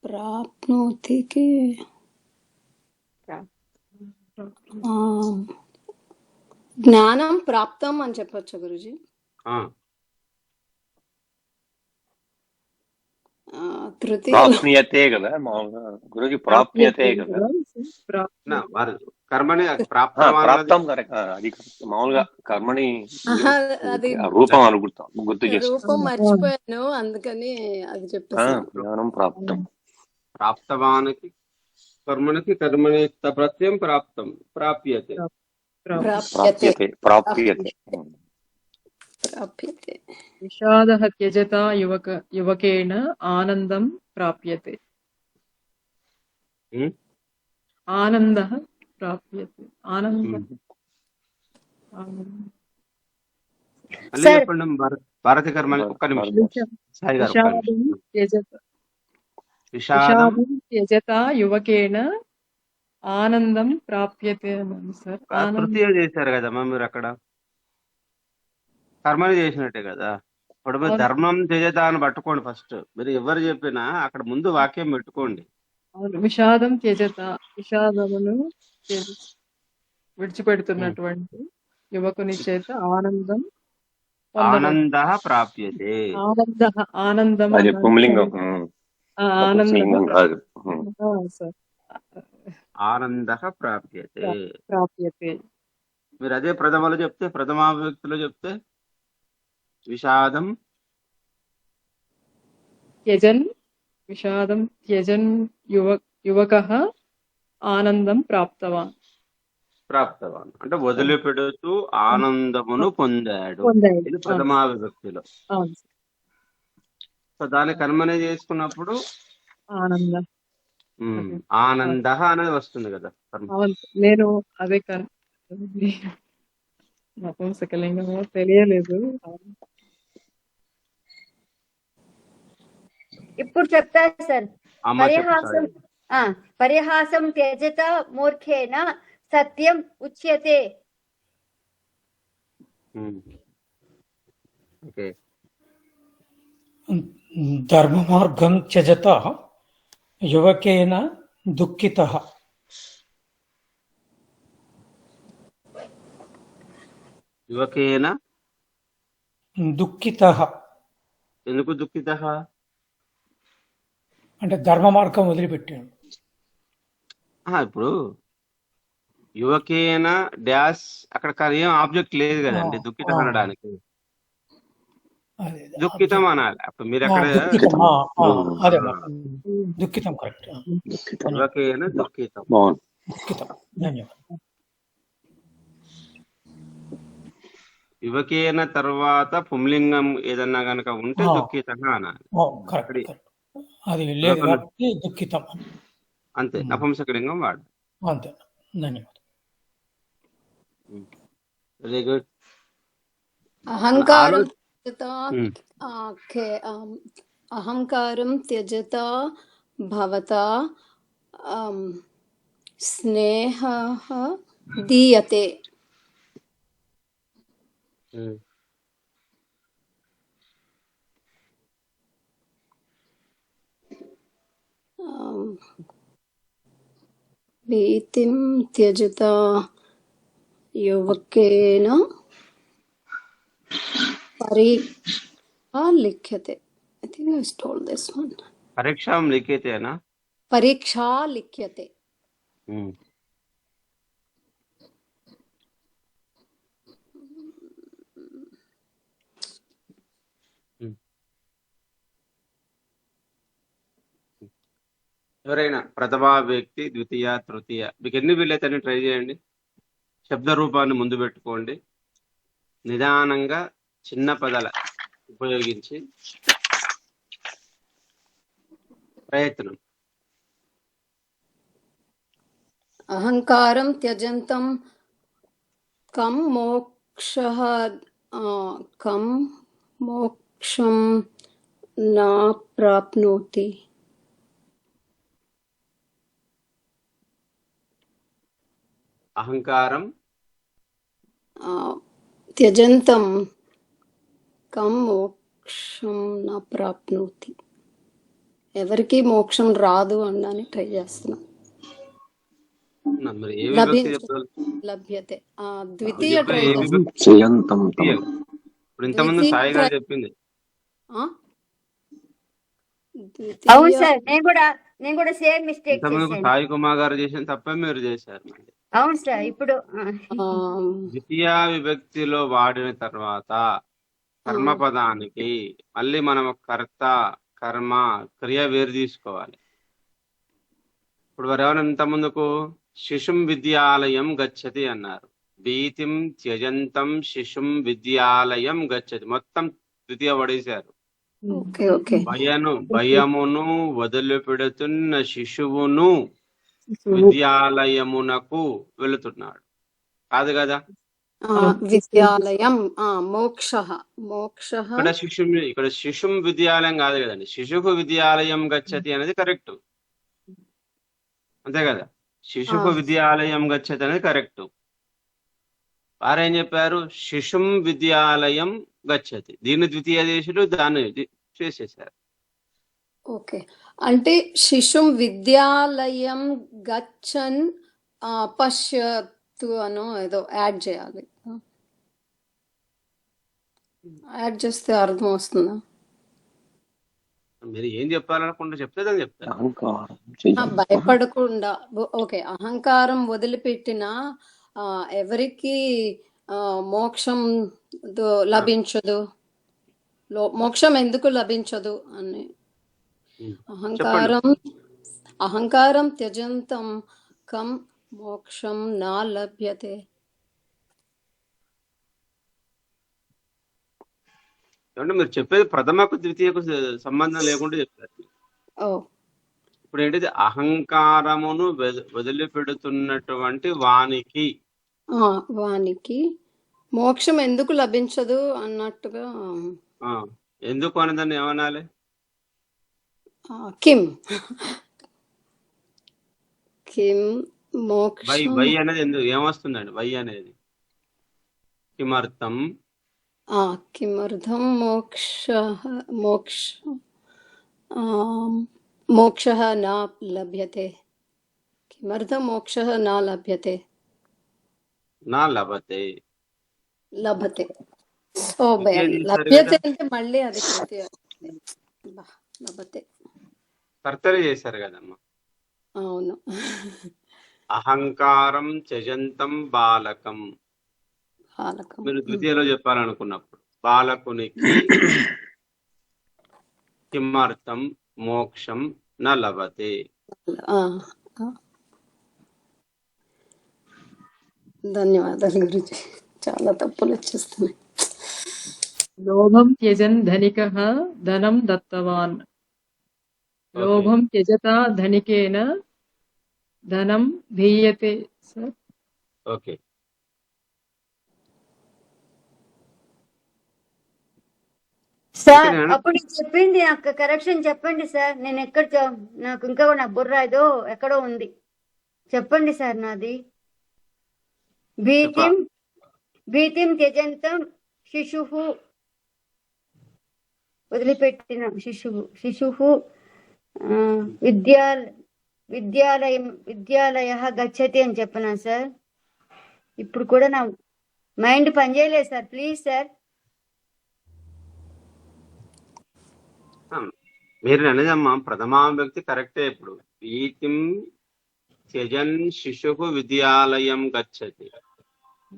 ప్రాప్నోతి జ్ఞానం ప్రాప్తం అని చెప్పొచ్చు గురుజీ. తృతీయ ప్రాప్నియతే కదా మామూలుగా గురూజీ, ప్రాప్నియతే కదా. వారు కర్మని ప్రాప్తం కరెక్ట్, అది మామూలుగా కర్మని అది రూపం గుర్తు చేస్తాం. రూపం మర్చిపోయాను, అందుకని అది చెప్పేసాను. జ్ఞానం ప్రాప్తం. ప్రాప్తవానికి కర్మనికి కర్మని ప్రత్యయం ప్రాప్తం ప్రాప్యతే. ప్రాప్యతే ప్రాప్యతే. ప్రాప్యతే. విషాదః త్యజతా యువకేన ఆనందం ప్రాప్యతే. ఆనందః ప్రాప్యతే. ఆనందం. మళ్ళీ చెప్పండి భారతి కర్మని. ఒక్క నిమిషం సాయి గారు, విషాదం త్యజతా యువకేన ఆనందం ప్రాప్యతే అన్నాను సార్. తృతీయ చేశారు కదమ్మా మీరు, అక్కడ కర్మని చేసినట్టే కదా. ఇప్పుడు మీరు ధర్మం త్యజత అని పట్టుకోండి ఫస్ట్. మీరు ఎవరు చెప్పినా అక్కడ ముందు వాక్యం పెట్టుకోండి. విషాదం త్యజత, విషాదమును విడిచిపెడుతున్నటువంటి యువకుని చేత ఆనందం ఆనంద ప్రాప్యతే. ఆనందం అది పుంలింగం, ఆనందం కాదు. ఆనంద ప్రాప్యతే. ప్రాప్యతే. మీరు అదే ప్రథమలో చెప్తే, ప్రథమా వ్యక్తిలో చెప్తే విషాదం త్యజన్, విషాదం త్యజన్ యువకః ఆనందం ప్రాప్తవాన్. అంటే వదిలిపెడుతూ ఆనందమును పొందాడు. ఇది ప్రథమా విభక్తిలో. సో దాని కర్మనే చేసుకున్నప్పుడు ఆనంద అనేది వస్తుంది కదా. నేను అదే నపుంసకలింగమో తెలియలేదు. ఇప్పుడు చెప్తా సార్. పరిహాసం త్యజత మూర్ఖేన సత్యం ఉచ్యతే. ధర్మ మార్గం త్యజత యువకేన దుఃఖితః. యువకేన దుఃఖితః. ఎందుకు దుఃఖితః అంటే ధర్మ మార్గం వదిలిపెట్టాడు. ఇప్పుడు యువకేన డాష్ అక్కడ ఏం ఆబ్జెక్ట్ లేదు కదండి దుఃఖితం అనడానికి. అదే దుఃఖితం అనాలి. అప్పుడు మీరు అక్కడ దుఃఖితం అదే దుఃఖితం కరెక్ట్. యువకేన దుఃఖితం. బాగుంది. దుఃఖితం. ధన్యవాదాలు. యువకేన తర్వాత పుంలింగం ఏదన్నా గనక ఉంటే దుఃఖితంగా అనాలి. కరెక్ట్. అది లేదు కాబట్టి దుఃఖితం అంతే, నపుంసకలింగం వాడు. అంతే. ధన్యవాదాలు. Very good. అహంకారం అహంకారం త్యజత భవతా స్నేహ దీయతే. భీతిం త్యజత యువకేన పరీక్షా లిఖ్యతే. I think I told this one. పరీక్షాం లిఖితేనా? పరీక్షా లిఖ్యతే. ఎవరైనా ప్రథమా వ్యక్తి, ద్వితీయ, తృతీయ, మీకు ఎన్ని వీలైతే ట్రై చేయండి. శబ్ద రూపాన్ని ముందు పెట్టుకోండి. నిదానంగా చిన్న పదాల ఉపయోగించి ప్రయత్నం. అహంకారం త్యజంతం కం మోక్షః కం మోక్షం నా ప్రాప్నోతి. అహంకారం త్యజంతం కం మోక్షం నా ప్రాప్నోతి. ఎవరికి మోక్షం రాదు అనడానికి ట్రై చేస్తున్నాం. మరి ఏ విభక్తి చెప్పాలి? లభ్యతే. ద్వితీయ ట్రై ఏ చేస్తున్నాం. విభక్తి? ఇప్పుడు ఇంతకుముందు సాయి గారు చెప్పింది. అవును సార్, నేను కూడా సేమ్ మిస్టేక్ ఇంతకుముందు చేశాను. సాయి కుమార్ గారు చేసిన తప్పే మీరు చేశారు. మళ్ళీ అవును సార్, ఇప్పుడు ద్వితీయ విభక్తిలో వాడిన తర్వాత కర్మపదానికి మళ్ళీ మనం కర్త, కర్మ, క్రియ వేరు తీసుకోవాలి. ఇప్పుడు వారు ఎవరు ఇంత ముందుకు శిశుం విద్యాలయం గచ్చతి అన్నారు. భీతిం త్యజంతం శిశుం విద్యాలయం గచ్చతి. మొత్తం ద్వితీయ పడేశారు. భయమును వదిలిపెడుతున్న శిశువును విద్యాలయమునకు వెళుతున్నాడు. కాదు కదా? విద్యాలయం మోక్ష ఇక్కడ శిశుం విద్యాలయం కాదు కదండి. శిశువు విద్యాలయం గచ్చతి అనేది కరెక్ట్, అంతే కదా? శిశువు విద్యాలయం గచ్చతి అనేది కరెక్ట్. వారేం చెప్పారు? శిశుం విద్యాలయం గచ్చతి. దీన్ని ద్వితీయ దేశులు దాన్ని చేసేసారు. ఓకే, అంటే శిశుం విద్యాలయం గచ్చన్ పశ్యతు అనో ఏదో యాడ్ చేయాలి. యాడ్ చేస్తే అర్థం వస్తుందా? మీరు ఏం చెప్పాలనుకుంటే చెప్తే చెప్తారు. భయపడకుండా. ఓకే, అహంకారం వదిలిపెట్టిన ఎవరికి మోక్షం లభించదు, మోక్షం ఎందుకు లభించదు అని. అహంకారం త్యజంతం కం మోక్షం నా లభ్యతే. ఏమంటే మీరు చెప్పేది ప్రథమకు ద్వితీయకు సంబంధం లేకుండా చెప్తారు. ఇప్పుడు ఏంటిది? అహంకారమును వదిలిపెడుతున్నటువంటి వానికి మోక్షం ఎందుకు లభించదు అన్నట్టుగా. ఎందుకు అనేదాన్ని ఏమనాలి? కిం మోక్షం. వై అనేది ఎందుకు ఏమొస్తుందండి? వై అనేది కిమర్థం కిమర్థం మోక్షః న లభ్యతే. కిమర్థం మోక్షః న లభ్యతే? నా లభతే. లభతే. ఓ లభ్యతే అంటే మళ్ళీ అది లభతే కర్తరి చేశారు కదమ్మా. అవును. అహంకారం త్యజంతం బాలకం. బాలకం. మీరు ద్వితీయలో చెప్పాలనుకున్నప్పుడు బాలకునికి కిమర్థం మోక్షం న లభతే. ఆ, ఆ. ధన్యవాదాలు గురుజీ. చాలా తప్పులు వచ్చేస్తున్నాయి. లోభం త్యజన్ ధనికః ధనం దత్తవాన్. ఓకే, లోభం త్యజతా ధనికేన ధనం భీయతే సార్. ఓకే. సార్ ఓకేనా? అప్పుడు చెప్పింది నాకు కరెక్షన్ చెప్పండి సార్. నేను నాకు ఇంకా నా బుర్ర ఏదో ఎక్కడో ఉంది. చెప్పండి సార్ నాది. భీతిం భీతిం త్యజంతం శిశుః వదిలిపెట్టిన శిశుః విద్యాలయ గచ్చతి అని చెప్పనా సార్? ఇప్పుడు కూడా నా మైండ్ పనిచేయలేదు సార్. Please sir. మీరు అనేదమ్మా ప్రథమా వ్యక్తి కరెక్టే. ఇప్పుడు భీతిం త్యజన్ శిశు విద్యాలయం గచ్చతి.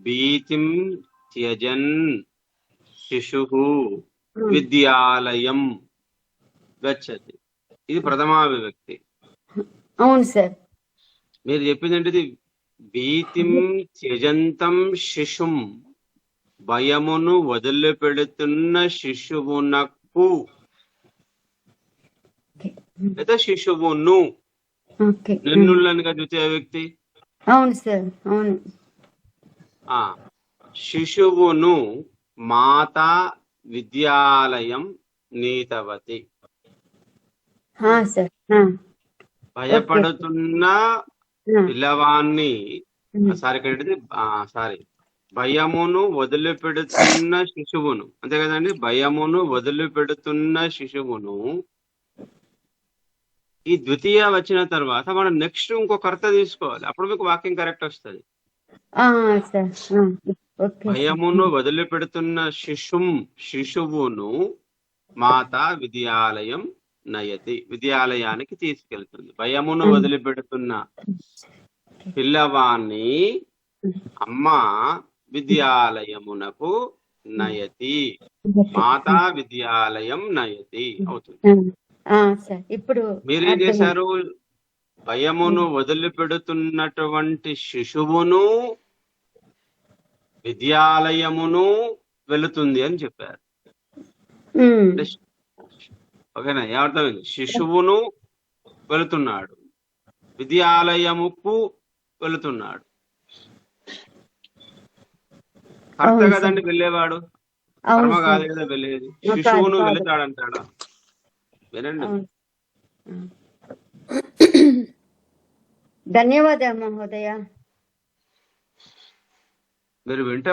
భీతిం త్యజన్ శిశు విద్యాలయం గచ్చతి. ఇది ప్రథమా విభక్తి. అవును సార్. మీరు చెప్పిందంటే ఇది భీతిం త్యజంతం శిశుం, భయమును వదిలిపెడుతున్న శిశువునకు లేదా శిశువును. ఓకే. నిన్నుళ్ళనిగా ద్వితీయ వ్యక్తి. అవును సార్. అవును. ఆ శిశువును మాతా విద్యాలయం నీతవతి. సార్. భయపడుతున్న పిల్లవాన్ని సారీ భయమును వదిలిపెడుతున్న శిశువును, అంతే కదండి. భయమును వదిలిపెడుతున్న శిశువును. ఈ ద్వితీయ వచ్చిన తర్వాత మనం నెక్స్ట్ ఇంకో కర్త తీసుకోవాలి. అప్పుడు మీకు వాక్యం కరెక్ట్ వస్తుంది. భయమును వదిలిపెడుతున్న శిశువును మాతా విద్యాలయం నయతి, విద్యాలయానికి తీసుకెళ్తుంది. భయమును వదిలిపెడుతున్న పిల్లవాన్ని అమ్మ విద్యాలయమునకు నయతి, మాతా విద్యాలయం నయతి అవుతుంది. ఇప్పుడు మీరేం చేశారు? భయమును వదిలిపెడుతున్నటువంటి శిశువును విద్యాలయమును వెళుతుంది అని చెప్పారు. ఓకేనా? ఏమర్థమైంది? శిశువును వెళుతున్నాడు, విద్యాలయముకు వెళుతున్నాడు. కర్త కదండి వెళ్ళేవాడు, కర్మ కాదు కదా వెళ్ళేది. శిశువును వెళుతాడంటాడా? వినండి. ధన్యవాదాలు మహోదయ. మీరు వింటే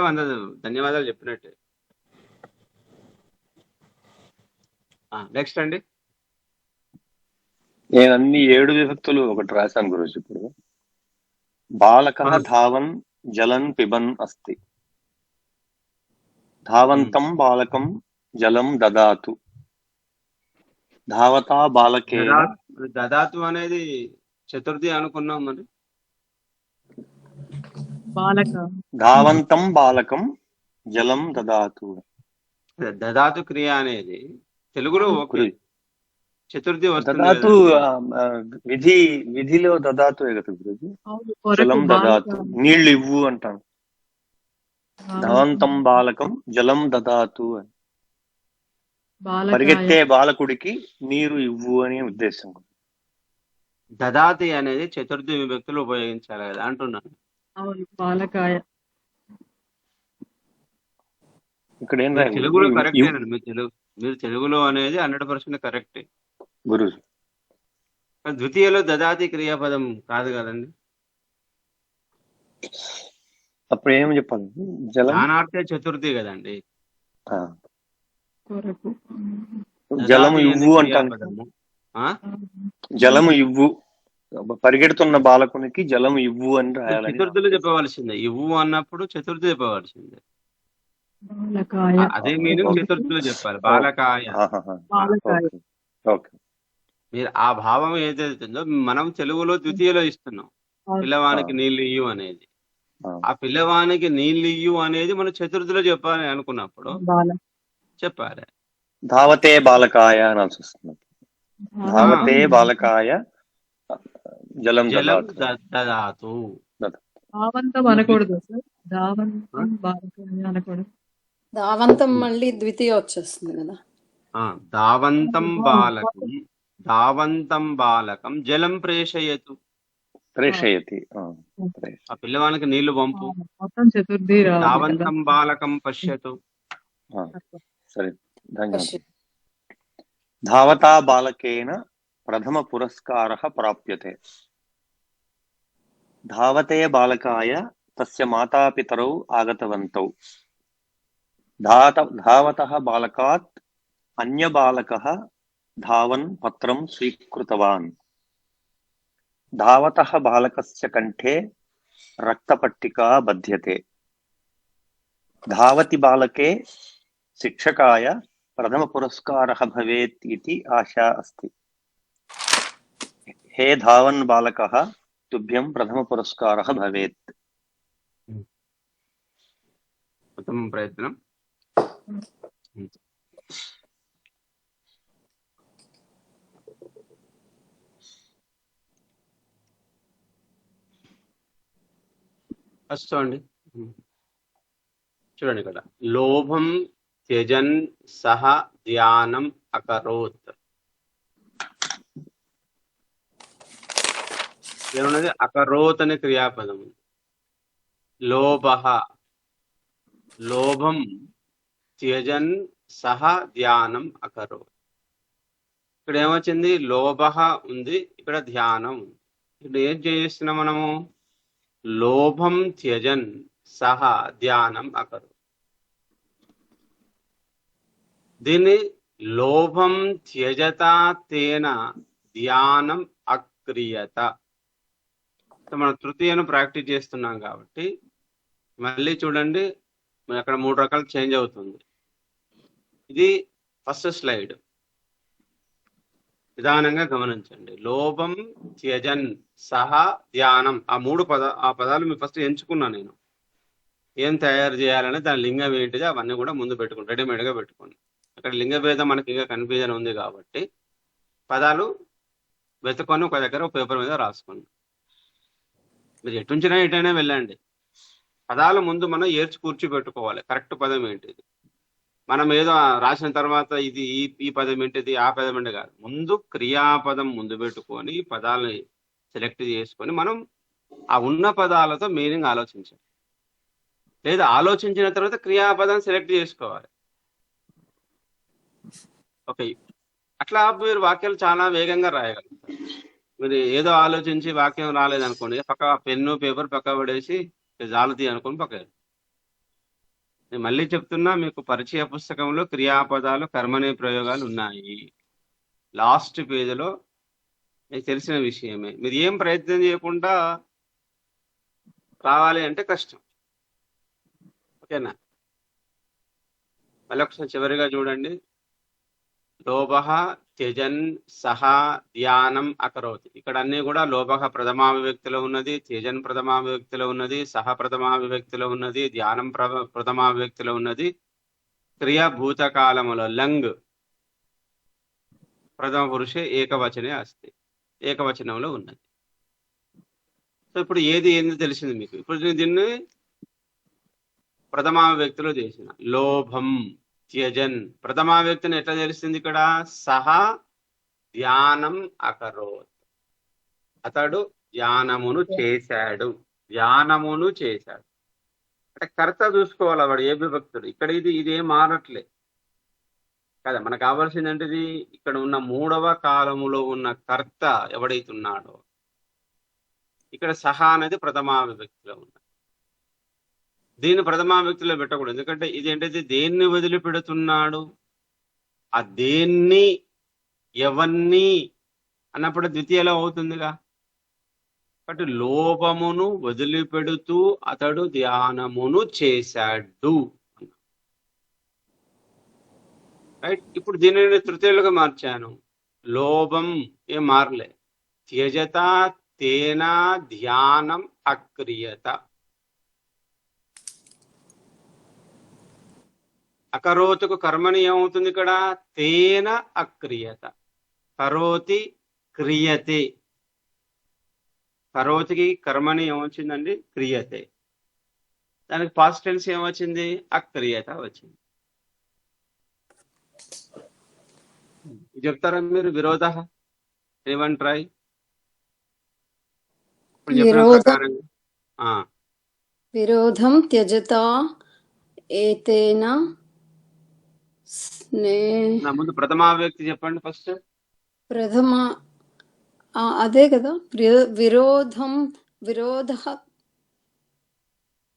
ధన్యవాదాలు చెప్పినట్టే. నెక్స్ట్ అండి. నేను అన్ని 7 విభక్తులు ఒకటి రాశాను గురుజీ. ఇప్పుడు బాలకః ధావన్ జలన్ పిబన్ అస్తి. ధావంతం బాలకం జలం దదాతు. ధావతా బాలకేన. దదాతు అనేది చతుర్థి అనుకున్నాం మరి. ధావంతం బాలకం జలం దదాతు. దదాతు క్రియ అనేది తెలుగులో ఓకే, చతుర్థి వస్తుంది. దదాతు విధిలో దదాతు కదా గురుజీ. జలం దదాతు, నీళ్లు ఇవ్వు అంటాం. ధావంతం బాలకం జలం దదాతు అని, పరిగెత్తే బాలకుడికి నీరు ఇవ్వు అనే ఉద్దేశం. దదాతి అనేది చతుర్థి విభక్తులు ఉపయోగించాలి కదా అంటున్నాను. ఇక్కడ ఏం తెలుగులో కరెక్టేనండి. మీరు తెలుగులో అనేది 100% కరెక్టే గురు. ద్వితీయలో దదాతి క్రియాపదం కాదు కదండి. అప్పుడు ఏం చెప్పాలి? జ్ఞానార్థే చతుర్థి కదండి. జలము ఇవ్వు అంటాను. జలము ఇవ్వు, పరిగెడుతున్న బాలకునికి జలము ఇవ్వు అని రాయాలి. చతుర్థులు చెప్పవలసిందే. ఇవ్వు అన్నప్పుడు చతుర్థి చెప్పవలసిందే. అదే మీనింగ్ చతుర్థులు చెప్పాలి. బాలకాయ. మీరు ఆ భావం ఏదైతుందో మనం తెలుగులో ద్వితీయలో ఇస్తున్నాం. పిల్లవానికి నీళ్ళు ఇయ్యు అనేది. ఆ పిల్లవానికి నీళ్ళు ఇయ్యు అనేది మనం చతుర్థిలో చెప్పాలి అనుకున్నప్పుడు చెప్పాలి. ధావతే బాలకాయ అనాల్సి వస్తుంది. ధావతే బాలకాయ జలం జలం దదాతు. దదాతు. ధావంతం అనకూడదు సార్, ధావంతం బాలకాయ అనకూడదు. దావంతం మళ్ళీ ద్వితీయ వచ్చేస్తుంది కదా. దావంతం బాలకం జలం ప్రేషయతు. ప్రేషయతి. ఆ పిల్లవానికి నీళ్లు పంపు. మొత్తం చతుర్థి రావాలి కదా. దావంతం బాలకం పశ్యతు. సరే, ధన్యవాదాలు. ధావతా బాలకేన ప్రథమ పురస్కారః ప్రాప్యతే. ధావతే బాలకాయ తస్య మాతాపితరౌ ఆగతవంతౌ. ధావతః బాలకాత్ అన్యబాలకः ధావన్ పత్రం స్వీకృతవాన్. ధావతః బాలకస్య కంఠే రక్తపట్టికా బధ్యతే. ధావతి బాలకే శిక్షకాయ ప్రథమ పురస్కారः భవేత్ ఇతి ఆశా అస్తి. హే ధావన్ బాలకः తుభ్యం ప్రథమ పురస్కారः భవేత్. ఉత్తమ ప్రయత్నం. ఫస్ట్ అండి చూడండి ఇక్కడ, లోభం త్యజన్ సహ ధ్యానం అకరోత్. ఏమన్నది? అకరోత్ అనే క్రియాపదం. లోభం త్యజన్ సహ ధ్యానం అకరోత్. ఇక్కడ ఏమొచ్చింది? లోభ ఉంది, ఇక్కడ ధ్యానం. ఇక్కడ ఏం చేస్తున్నాం మనము? లోభం త్యజన్ సహ ధ్యానం అకరోత్. దీన్ని లోభం త్యజత తేన ధ్యానం అక్రియత. మనం తృతీయను ప్రాక్టీస్ చేస్తున్నాం కాబట్టి మళ్ళీ చూడండి, అక్కడ 3 రకాలు చేంజ్ అవుతుంది. ఇది ఫస్ట్ స్లైడ్, నిదానంగా గమనించండి. లోభం త్యజన్ సహ ధ్యానం, ఆ పదాలు మీరు ఫస్ట్ ఎంచుకున్నా నేను. ఏం తయారు చేయాలని, దాని లింగం ఏంటిది అవన్నీ కూడా ముందు పెట్టుకోండి, రెడీమేడ్గా పెట్టుకోండి. అక్కడ లింగ భేదం మనకి ఇంకా కన్ఫ్యూజన్ ఉంది కాబట్టి పదాలు వెతుకొని ఒక దగ్గర పేపర్ మీద రాసుకోండి. మీరు ఎటుంచినా ఎటైనా వెళ్ళండి, పదాలు ముందు మనం ఏర్చి కూర్చోబెట్టుకోవాలి. కరెక్ట్ పదం ఏంటిది, మనం ఏదో రాసిన తర్వాత ఇది ఈ పదం ఏంటిది, ఆ పదం ఏంటి కాదు. ముందు క్రియాపదం ముందు పెట్టుకొని పదాలని సెలెక్ట్ చేసుకొని మనం ఆ ఉన్న పదాలతో మీనింగ్ ఆలోచించాలి. లేదా ఆలోచించిన తర్వాత క్రియాపదం సెలెక్ట్ చేసుకోవాలి. ఓకే, అట్లా మీరు వాక్యాలు చాలా వేగంగా రాయగలుగుతారు. మీరు ఏదో ఆలోచించి వాక్యం రాలేదనుకోండి, పక్క పెన్ను పేపర్ పక్క పడేసి జాలతీ అనుకోని పక్క. నేను మళ్ళీ చెప్తున్నా, మీకు పరిచయ పుస్తకంలో క్రియాపదాలు కర్మనే ప్రయోగాలు ఉన్నాయి. లాస్ట్ పేజీలో మీకు తెలిసిన విషయమే. మీరు ఏం ప్రయత్నం చేయకుండా రావాలి అంటే కష్టం. ఓకేనా? మళ్ళీ ఒకసారి చివరిగా చూడండి. లోభ త్యజన్ సహ ధ్యానం అకరోతి. ఇక్కడ అన్ని కూడా లోభ ప్రథమా విభక్తిలో ఉన్నది, త్యజన్ ప్రథమా విభక్తిలో ఉన్నది, సహ ప్రథమా విభక్తిలో ఉన్నది, ధ్యానం ప్రథమా విభక్తిలో ఉన్నది. క్రియ భూతకాలములో లంగ్ ప్రథమ పురుషే ఏకవచనే అస్తి, ఏకవచనంలో ఉన్నది. సో ఇప్పుడు ఏంది తెలిసింది మీకు. ఇప్పుడు నేను దీన్ని ప్రథమా విభక్తిలో చేసిన. లోభం త్యజన్ ప్రథమా వ్యక్తిని ఎట్లా తెలుస్తుంది? ఇక్కడ సహ ధ్యానం అకరోత్, అతడు ధ్యానమును చేశాడు. అంటే కర్త చూసుకోవాలి, వాడు ఏ విభక్తుడు. ఇక్కడ ఇదేం మారట్లే కదా. మనకు కావాల్సింది ఏంటిది? ఇక్కడ ఉన్న 3వ కాలములో ఉన్న కర్త ఎవడైతున్నాడో, ఇక్కడ సహ అనేది ప్రథమా విభక్తిలో ఉన్నది. దీన్ని ప్రథమా వ్యక్తిలో పెట్టకూడదు, ఎందుకంటే ఇదేంటది? దేన్ని వదిలిపెడుతున్నాడు? ఆ దేన్ని, ఎవన్ని అన్నప్పుడు ద్వితీయలో అవుతుందిగా. కాబట్టి లోభమును వదిలిపెడుతూ అతడు ధ్యానమును చేశాడు. రైట్. ఇప్పుడు దీనిని తృతీయులుగా మార్చాను. లోభం ఏం మారలే. త్యజత తేన ధ్యానం అక్రియత. అకరోతుకు కర్మని ఏమవుతుంది ఇక్కడ? తేన అక్రియత. కరోతి క్రియతే. కరోతికి కర్మని ఏమొచ్చిందండి? క్రియతే. దానికి పాస్ట్ టెన్స్ ఏమొచ్చింది? అక్రియత వచ్చింది. చెప్తారా మీరు? విరోధ ఏమని ట్రై ఇప్పుడు చెప్పిన విరోధం ప్రకారంగా. విరోధం త్యజత ఏతేన నా ముందు ప్రథమా వ్యక్తి చెప్పండి ఫస్ట్. ప్రథమ అదే కదా, విరోధం విరోధ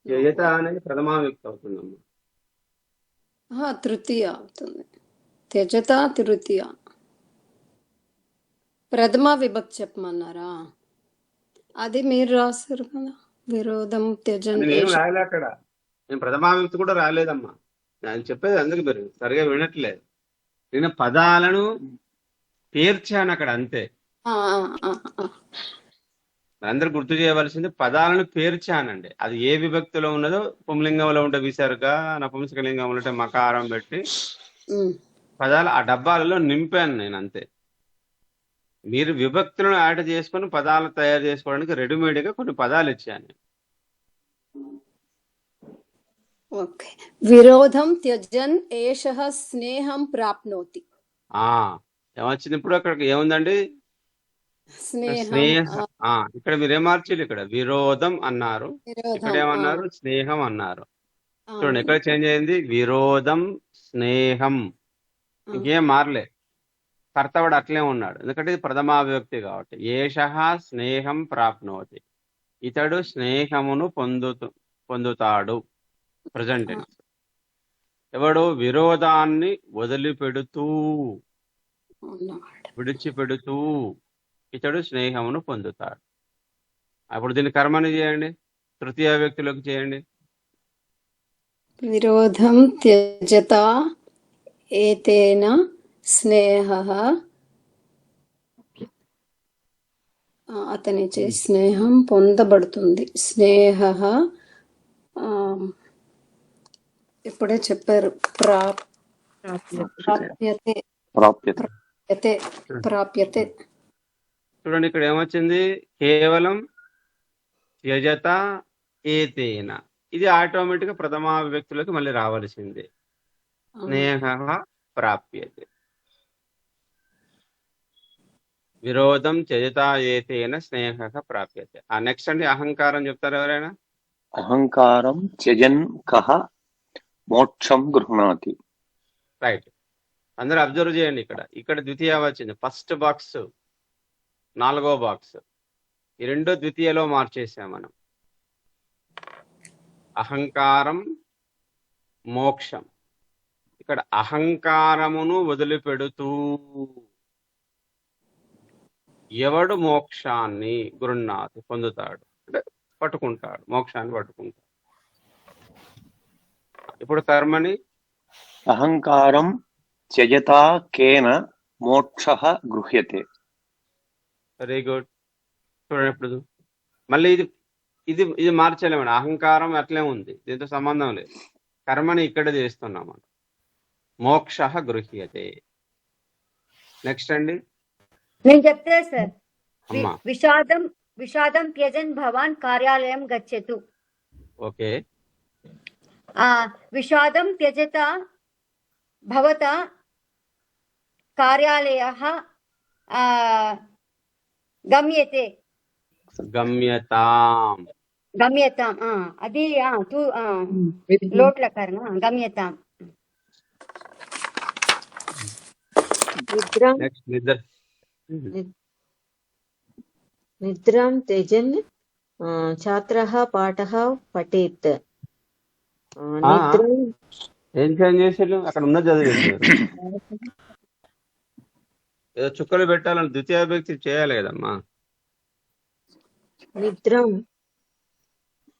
త్యజత అనేది ప్రథమా వ్యక్తి అవుతుందమ్మా. తృతీయ అవుతుంది. త్యజత తృతీయ. ప్రథమ విభక్తి చెప్పమన్నారా? అది మీరు రాశారు కదా, విరోధం త్యజన్. నేను రాయలే అక్కడ. నేను ప్రథమా వ్యక్తి కూడా రాలేదమ్మా. నేను చెప్పేది అందుకు మీరు సరిగా వినట్లేదు. నేను పదాలను పేర్చాను అక్కడ, అంతే. అందరు గుర్తు చేయవలసింది పదాలను పేర్చానండి. అది ఏ విభక్తిలో ఉన్నదో, పుంలింగంలో ఉంటే విసర్గ, నపుంసకలింగంలో ఉంటే మకారం పెట్టి పదాలు ఆ డబ్బాలలో నింపాను నేను, అంతే. మీరు విభక్తులను యాడ్ చేసుకొని పదాలు తయారు చేసుకోవడానికి రెడీమేడ్ గా కొన్ని పదాలు ఇచ్చాను. ఓకే. విరోధం త్యజన్ ఏషః స్నేహం ప్రాప్నోతి. ఏమొచ్చింది ఇప్పుడు? అక్కడ ఏముందండి? స్నేహం. ఇక్కడ మీరేం మార్చారు? ఇక్కడ విరోధం అన్నారు, ఇక్కడ ఏమన్నారు? స్నేహం అన్నారు. చూడండి ఎక్కడ చేంజ్ అయింది? విరోధం స్నేహం. ఇంకేం మారలే. కర్తవాడు అట్లే ఉన్నాడు, ఎందుకంటే ఇది ప్రథమా విభక్తి కాబట్టి. ఏషః స్నేహం ప్రాప్నోతి. ఇతడు స్నేహమును పొందుతాడు. Present tense. ఎవడు? విరోధాన్ని వదిలిపెడుతూ, విడిచిపెడుతూ ఇతడు స్నేహమును పొందుతాడు. అప్పుడు దీన్ని కర్మని చేయండి, తృతీయ వ్యక్తిలోకి చేయండి. విరోధం త్యజత ఏతేన స్నేహః. అతని చే స్నేహం పొందబడుతుంది. స్నేహః ఇప్పుడే చెప్పారు. ప్రాప్యతే. ప్రాప్యతే. చూడండి ఇక్కడ ఏమొచ్చింది? కేవలం త్యజత ఏతేన. ఇది ఆటోమేటిక్ గా ప్రథమా విభక్తిలోకి మళ్ళీ రావాల్సిందే. స్నేహః ప్రాప్యతే. విరోధం త్యజత ఏతేన స్నేహః ప్రాప్యతే. నెక్స్ట్ అండి అహంకారం చెప్తారు ఎవరైనా? అహంకారం త్యజన్ కః మోక్షం గృహ్ణాతి. రైట్. అందరూ అబ్జర్వ్ చేయండి. ఇక్కడ ద్వితీయ వచ్చింది. ఫస్ట్ బాక్స్, 4వ బాక్స్, ఈ రెండో ద్వితీయలో మార్చేసాం మనం. అహంకారం మోక్షం. ఇక్కడ అహంకారమును వదిలిపెడుతూ ఎవడు మోక్షాన్ని గృహ్ణాతి పొందుతాడు, అంటే పట్టుకుంటాడు, మోక్షాన్ని పట్టుకుంటాడు. ఇప్పుడు కర్మని అహంకారం త్యజతా కేన మోక్షః గృహ్యతే. Very good. చూడండి ఇప్పుడు మళ్ళీ ఇది ఇది ఇది మార్చలేమండి. అహంకారం అట్లే ఉంది, దీంతో సంబంధం లేదు. కర్మని ఇక్కడ చేస్తున్నాం మనం. మోక్షః గృహ్యతే. నెక్స్ట్ అండి. నేను చెప్తే సార్, అమ్మా. విషాదం త్యజన్ భవాన్ కార్యాలయం గచ్చతు. ఓకే. విషాదం త్యజత భవత కార్యాలయః గమ్యతే. గమ్యతాం. అది లోట్ల కర్మ. గమ్యతాం. నిద్రాం త్యజన్ ఛాత్రః పాఠః పఠేత్. ఏం చేంజ్ చేసారు? అక్కడ ఉన్న చదివేసారు. ఏదో చుక్కలు పెట్టాలని ద్వితీయ వ్యక్తి చేయాలి కదమ్మా.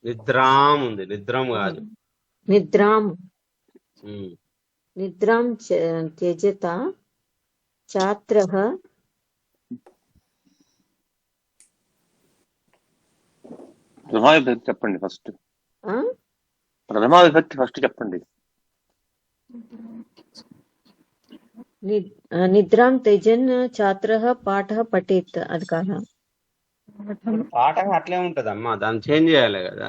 నిద్రాం ఉంది, నిద్రం కాదు. నిద్రాం త్యజత ఛాత్రః ప్రథమా విభక్తి చెప్పండి ఫస్ట్. ఆ? ప్రథమా విభక్తి ఫస్ట్ చెప్పండి. నిద్రాం త్యజన్ ఛాత్రః పాఠః పఠేత్. అది కాదా? ఇప్పుడు పాఠం అట్లే ఉంటదమ్మా, దాన్ని చేంజ్ చేయాలి కదా.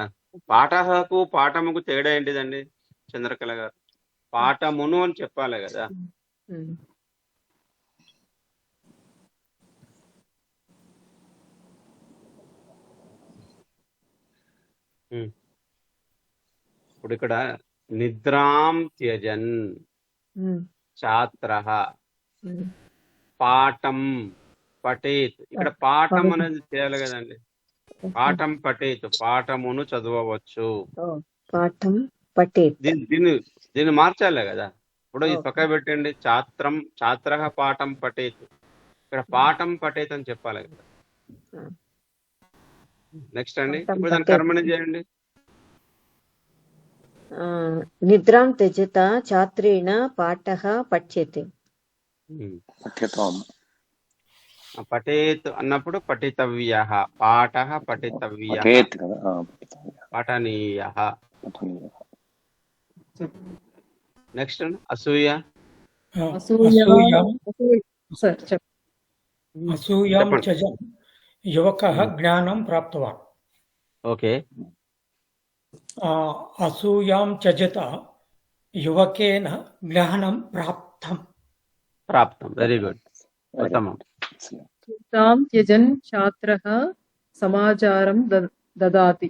పాఠకు పాఠముకు తేడా ఏంటిదండి చంద్రకళ గారు? పాఠమును అని చెప్పాలి కదా. ఉమ్. ఇప్పుడు ఇక్కడ నిద్రాం త్యజన్ ఉమ్. ఛాత్రః ఉమ్. పాఠం పఠేత్. ఇక్కడ పాఠం అనేది చేయాలి కదండి. పాఠం పఠేత్, పాఠమును చదవవచ్చు. ఓ, పాఠం పఠేత్. దీన్ని మార్చాలి కదా. ఇప్పుడు ఈ పక్క పెట్టండి, ఛాత్రః పాఠం పఠేత్. ఇక్కడ పాఠం పఠేత్ అని చెప్పాలి కదా. నెక్స్ట్ అండి, పాఠం ఇప్పుడు దాని పఠేత్. కర్మని చేయండి. నిద్రాం త్యజత ఛాత్రేణ పాఠః పఠ్యతే. పఠ్యతాం. పఠేత్ అన్నప్పుడు పఠితవ్యః, పాఠః పఠితవ్యః, పఠేత్ కదా. పఠనీయః. పఠనీయః. నెక్స్ట్ అండి, అసూయ. అసూయాం సార్ చెప్పండి. అసూయాం చెప్పండి. త్యజన్ యువకః జ్ఞానం ప్రాప్తవాన్. ఓకే, అసూయాం త్యజత యువకేన జ్ఞానం ప్రాప్తం. ప్రాప్తం. వెరీ గుడ్, ఉత్తమం. చింతాం త్యజన్ ఛాత్రః సమాచారం దదాతి.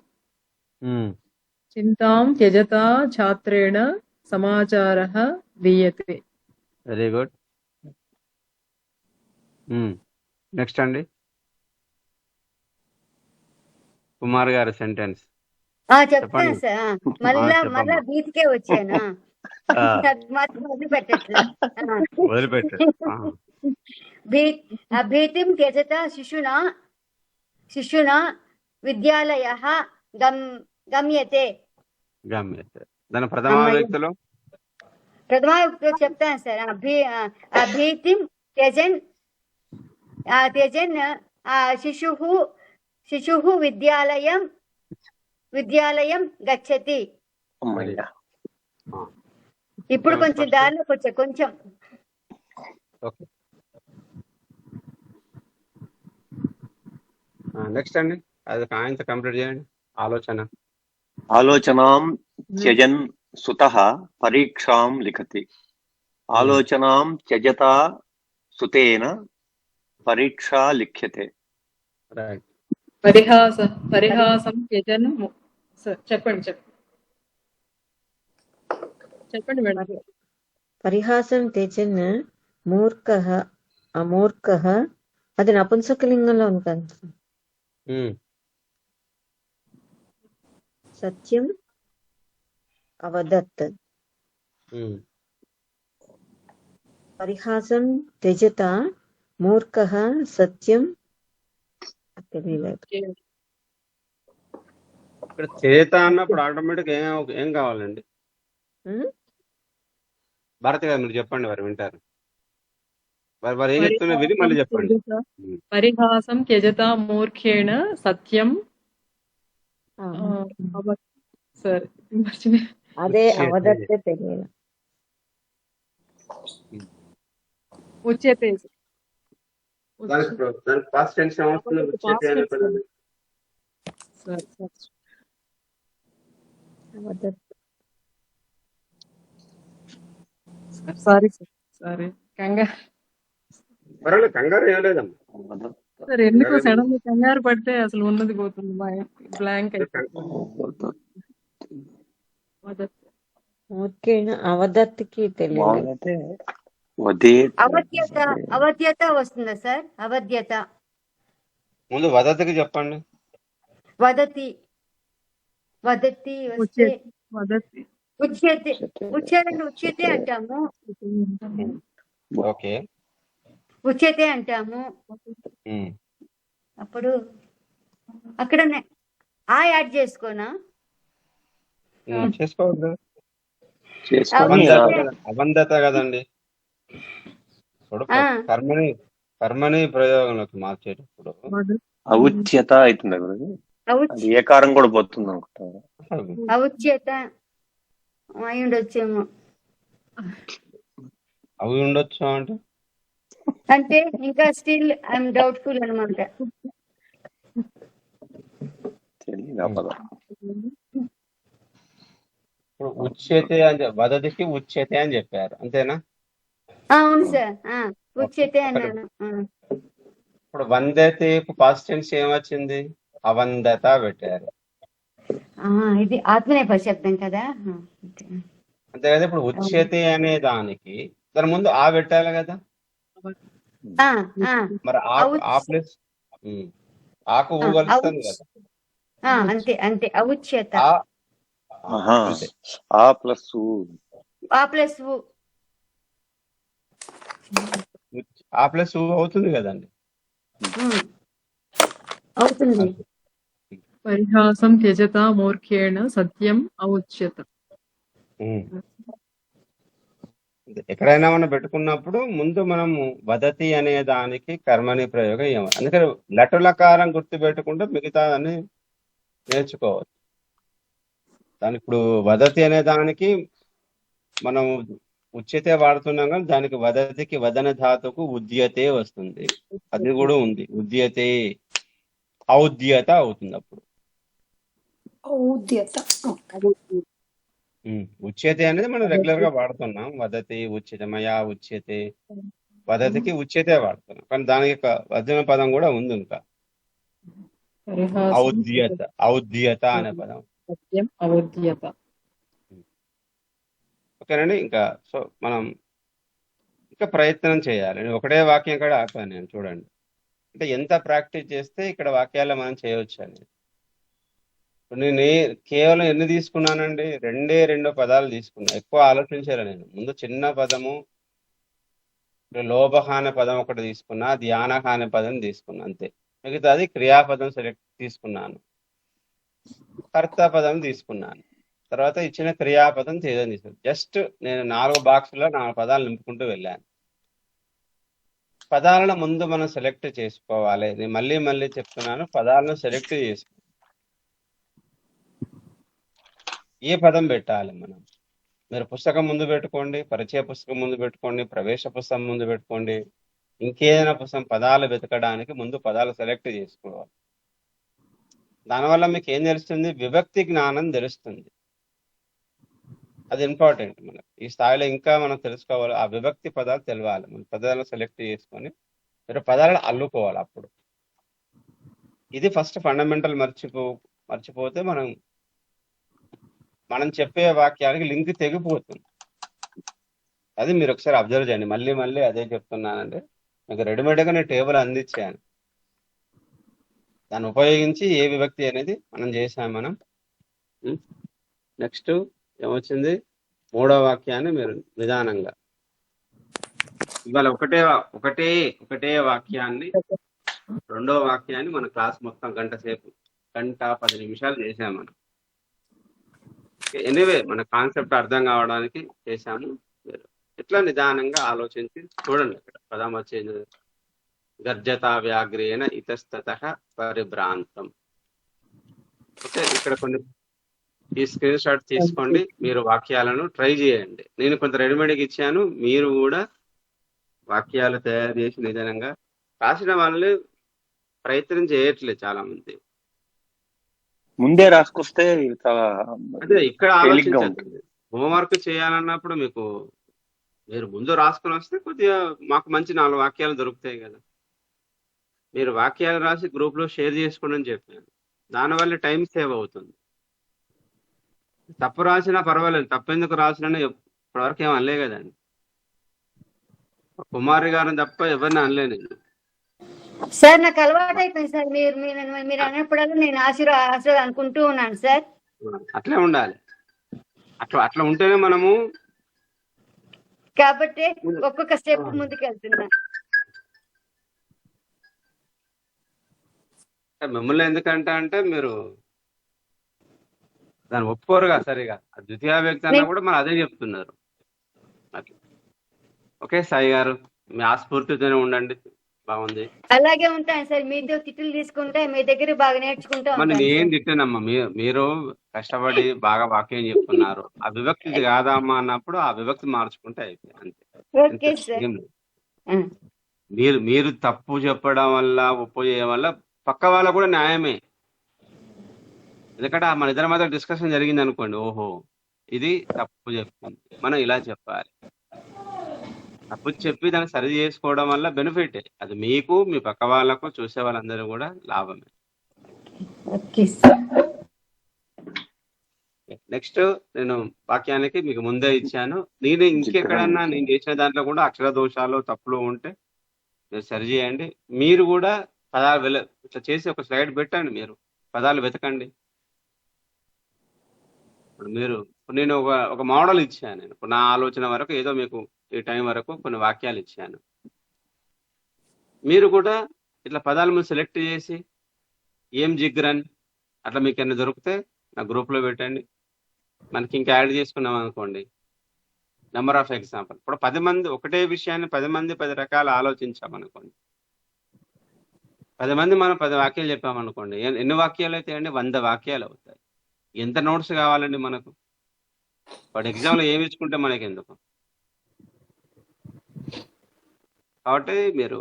చింతాం త్యజత ఛాత్రేణ సమాచారః దీయతే. Very good. నెక్స్ట్ అండి, కుమార్ గారి సెంటెన్స్ చెప్తాను చెప్పండి. సార్. మళ్ళా చెప్పమ్మా. బీతికే వచ్చాను. మాత్రం వదిలిపెట్టట్లా. వదిలిపెట్టాడు. భీతిం త్యజత శిశునా విద్యాలయః గమ్యతే. గమ్యతే. దాని ప్రథమ వ్యక్తిలో ప్రథమ వ్యక్తిలో చెప్తాను సార్. భీతిం త్యజన్ శిశుః విద్యాలయం గచ్చతి. అమ్మయ్య. ఇప్పుడు కొంచెం దారిలోకి వచ్చా కొంచెం. ఓకే. నెక్స్ట్ అండి, అది ఆయనతో కంప్లీట్ చేయండి. ఆలోచనాం త్యజన్ సుతః పరీక్షాం లిఖతి. ఆలోచనాం త్యజత సుతేన పరీక్షా లిఖ్యతే. రైట్. పరిహాసం త్యజన్ సార్ చెప్పండి మేడం. పరిహాసం త్యజన్ మూర్ఖః అమూర్ఖః. అది నపుంసకలింగంలో ఉంది కదా. సత్యం అవదత్. పరిహాసం త్యజత మూర్ఖః సత్యం. తెలియలేదు. ఇక్కడ చేత అన్నప్పుడు ఆటోమేటిక్ ఏం కావాలండి? భారతి గారు మీరు చెప్పండి, వారు వింటారు. వారు ఏం చెప్తున్నా విని మళ్ళీ చెప్పండి. పరిహాసం త్యజత మూర్ఖేణ సత్యం. సార్ అదే అవదత్తే తెలియదు. ఉచ్యతే. దానికి పాస్ట్ టెన్స్ ఏమవుతుంది? సారీ కంగారు పర్వాలేదు, కంగారు ఏం లేదమ్మా. సార్. ఎందుకు సడన్ కంగారు పడితే అసలు ఉన్నది పోతుంది, బ్లాంక్ మూర్ఖేణ అవదత్కి తెలియదు. అవధ్యత వస్తుందా సార్? అవధ్యత. ముందు వదతికి చెప్పండి. వదతి వస్తే ఉచ్యతే. ఉచ్యతే అంటాము. ఓకే, ఉచ్యతే అంటాము. అప్పుడు అక్కడ యాడ్ చేసుకోనా? చేసుకోవద్దు. చేసుకొని అబంధత కదండి. ఇప్పుడు కర్మని ప్రయోగంలోకి మార్చేటప్పుడు ఔచ్యత అవుతుంది కదా. అది ఏకారం కూడా పోతుంది అనుకుంటా. అవుచ్చేత అయి ఉండొచ్చేమో. అవి ఉండొచ్చు అంటే అంటే ఇంకా స్టిల్ ఐఎమ్ డౌట్ఫుల్ అనమాట. తెలియదు ఆ పదం. ఇప్పుడు ఉచ్యతే అని వదతికి ఉచ్యతే అని చెప్పారు, అంతేనా? అవును సార్, ఉచ్చేతే అన్నాను. ఇప్పుడు వందతే పాస్ట్ టెన్స్ ఏమొచ్చింది? అవందత పెట్టారు, ఇది ఆత్మనేపథ్య శబ్దం కదా. అంతే కదా. ఇప్పుడు ఉచ్యతే అనే దానికి దాని ముందు ఆ పెట్టాలి కదా. మరి ఆ ప్లస్ ఆకు ఊ కలుస్తుంది కదా. అంతే అంతే. అవుచ్యత అంతే. ఆ ప్లస్ ఆ ప్లస్ ఊ ఆ ప్లస్ ఊ అవుతుంది కదండి. అవుతుంది. పరిహాసం త్యజత మూర్ఖేణ సత్యం ఔచ్యత. ఎక్కడైనా మనం పెట్టుకున్నప్పుడు ముందు మనము వదతి అనే దానికి కర్మని ప్రయోగం ఇవ్వాలి. అందుకని లటులకారం గుర్తు పెట్టుకుంటే మిగతా అని నేర్చుకోవచ్చు. దానికి ఇప్పుడు వదతి అనే దానికి మనం ఉచ్యతే వాడుతున్నాం కానీ దానికి వదతికి వదన ధాతుకు ఉద్యతే వస్తుంది, అది కూడా ఉంది. ఉద్యతే ఔద్యత అవుతుంది అప్పుడు. ఔద్యత. ఉచ్యతే అనేది మనం రెగ్యులర్ గా వాడుతున్నాం. వదతి ఉచ్యతే, మయా ఉచ్యతే, వదతికి ఉచ్యతే వాడుతున్నాం. కానీ దానికి వచన పదం కూడా ఉంది ఇంకా, ఔద్యత. ఔద్యత అనే పదం. సత్యం ఔద్యత. ఓకేనండి. ఇంకా సో మనం ఇంకా ప్రయత్నం చేయాలి. నేను ఒకటే వాక్యం కూడా ఆపాను నేను, చూడండి. అంటే ఎంత ప్రాక్టీస్ చేస్తే ఇక్కడ వాక్యాలు మనం చేయవచ్చు అని. నేను కేవలం ఎన్ని తీసుకున్నానండి? రెండు పదాలు తీసుకున్నా, ఎక్కువ ఆలోచించాలి నేను. ముందు చిన్న పదము, లోభ అనే పదం ఒకటి తీసుకున్నా, ధ్యాన అనే పదం తీసుకున్నా, అంతే. మిగతాది క్రియాపదం తీసుకున్నాను, కర్త పదం తీసుకున్నాను, తర్వాత ఇచ్చిన క్రియాపదం తేజం తీసుకున్నాను. జస్ట్ నేను 4 బాక్సుల్లో 4 పదాలు నింపుకుంటూ వెళ్ళాను. పదాలను ముందు మనం సెలెక్ట్ చేసుకోవాలి. నేను మళ్ళీ చెప్తున్నాను, పదాలను సెలెక్ట్ చేసుకో. ఏ పదం పెట్టాలి మనం? మీరు పుస్తకం ముందు పెట్టుకోండి, పరిచయ పుస్తకం ముందు పెట్టుకోండి, ప్రవేశ పుస్తకం ముందు పెట్టుకోండి, ఇంకేదైనా పుస్తకం. పదాలు వెతకడానికి ముందు పదాలు సెలెక్ట్ చేసుకోవాలి. దానివల్ల మీకు ఏం తెలుస్తుంది? విభక్తి జ్ఞానం తెలుస్తుంది. అది ఇంపార్టెంట్ మనకు. ఈ స్థాయిలో ఇంకా మనం తెలుసుకోవాలి. ఆ విభక్తి పదాలు తెలవాలి. మన పదాలను సెలెక్ట్ చేసుకొని మీరు పదాలను అల్లుకోవాలి. అప్పుడు ఇది ఫస్ట్ ఫండమెంటల్. మర్చిపోతే మనం చెప్పే వాక్యానికి లింక్ తెగిపోతుంది. అది మీరు ఒకసారి అబ్జర్వ్ చేయండి. మళ్ళీ అదే చెప్తున్నానండి. మీకు రెడీమేడ్గా నేను టేబుల్ అందించాను, దాన్ని ఉపయోగించి ఏ విభక్తి అనేది మనం చేసాం. మనం నెక్స్ట్ ఏమొచ్చింది? 3వ వాక్యాన్ని మీరు నిదానంగా ఇవాళ ఒకటే వాక్యాన్ని, 2వ వాక్యాన్ని మన క్లాస్ మొత్తం గంట 10 నిమిషాలు చేసాం మనం. ఎనీవే మన కాన్సెప్ట్ అర్థం కావడానికి చేశాము. ఎట్లా నిదానంగా ఆలోచించి చూడండి. అక్కడ పదం వచ్చేది గర్జతా వ్యాఘ్రేణ ఇతస్తతః పరిభ్రాంతం. ఓకే, ఇక్కడ కొన్ని ఈ స్క్రీన్ షాట్ తీసుకోండి. మీరు వాక్యాలను ట్రై చేయండి. నేను కొంత రెడీమేడ్గా ఇచ్చాను, మీరు కూడా వాక్యాలు తయారు చేసి నిదానంగా. రాసిన వాళ్ళు ప్రయత్నం చేయట్లేదు చాలా మంది. ముందే రాసుకొస్తే అదే ఇక్కడ ఆలోచించండి. హోంవర్క్ చేయాలన్నప్పుడు మీరు ముందు రాసుకొని వస్తే కొద్దిగా మాకు మంచి 4 వాక్యాలు దొరుకుతాయి కదా. మీరు వాక్యాలు రాసి గ్రూప్ లో షేర్ చేసుకోండి అని చెప్పాను. దానివల్ల టైం సేవ్ అవుతుంది. తప్పు రాసినా పర్వాలేదు, తప్పెందుకు రాసినా ఇప్పటివరకు ఏం అనలే కదండి. కుమారి గారిని తప్ప ఎవరిని అనలే నేను. సార్ నాకు అలవాటు అయిపోయింది సార్. మీరు అన్నప్పుడల్లా నేను ఆశీర్వాద అనుకుంటూ ఉన్నాను సార్. అట్లే ఉండాలి. అట్లా ఉంటేనే మనము. కాబట్టి ఒక్కొక్క స్టెప్ ముందుకు వెళ్తున్నా. మిమ్మల్ని ఎందుకంటే అంటే మీరు దాన్ని ఒప్పుకోరుగా సరిగా. ద్వితీయ వ్యక్తి అన్నా కూడా మనం అదే చెప్తున్నారు. అట్లా ఓకే సాయి గారు, మీ ఆస్ఫూర్తితోనే ఉండండి. బాగుంది. అలాగే ఉంటాను సార్. మీతో తిట్లు తీసుకుంటే మీ దగ్గర బాగా నేర్చుకుంటూ మరి ఉంటాను నేను సార్. తిట్టానమ్మా, మీరు కష్టపడి బాగా వాక్యం చెప్తున్నారు, ఆ విభక్తి ఇది కాదమ్మా అన్నప్పుడు ఆ విభక్తి మార్చుకుంటే అయిపోయి అంతే. Okay sir. ఏం లేదు. మీరు తప్పు చెప్పడం వల్ల ఒప్పు చేయడం వల్ల పక్క వాళ్ళ కూడా న్యాయమే. ఎందుకంటే మన ఇద్దరి మధ్య డిస్కషన్ జరిగింది అనుకోండి, ఓహో ఇది తప్పు చెప్పింది, మనం ఇలా చెప్పాలి. తప్పు చెప్పి దాన్ని సరి చేసుకోవడం వల్ల బెనిఫిట్, అది మీకు మీ పక్క వాళ్ళకు చూసే వాళ్ళందరూ కూడా లాభమే. Okay sir. నెక్స్ట్ నేను వాక్యానికి మీకు ముందే ఇచ్చాను. నేను ఇంకెక్కడన్నా నేను చేసిన దాంట్లో కూడా అక్షర దోషాలు తప్పులు ఉంటే మీరు సరి చేయండి. మీరు కూడా పదాలు ఇట్లా చేసి ఒక స్లైడ్ పెట్టండి, మీరు పదాలు వెతకండి. ఇప్పుడు నేను ఒక మోడల్ ఇచ్చాను. నేను ఇప్పుడు నా ఆలోచన వరకు ఏదో మీకు ఈ టైం వరకు కొన్ని వాక్యాలు ఇచ్చాను. మీరు కూడా ఇట్లా పదాలు మీరు సెలెక్ట్ చేసి ఏం జిగ్రన్ అట్లా మీకు ఎన్ని దొరికితే నా గ్రూప్లో పెట్టండి. మనకి ఇంకా యాడ్ చేసుకున్నాం అనుకోండి, నెంబర్ ఆఫ్ ఎగ్జాంపుల్. ఇప్పుడు 10 మంది ఒకటే విషయాన్ని 10 మంది 10 రకాలు ఆలోచించామనుకోండి, 10 మంది మనం 10 వాక్యాలు చెప్పామనుకోండి, ఎన్ని వాక్యాలు అయితే అండి? 100 వాక్యాలు అవుతాయి. ఎంత నోట్స్ కావాలండి మనకు? వాడు ఎగ్జామ్లో ఏమి ఇచ్చుకుంటే మనకి ఎందుకు? కాబట్టి మీరు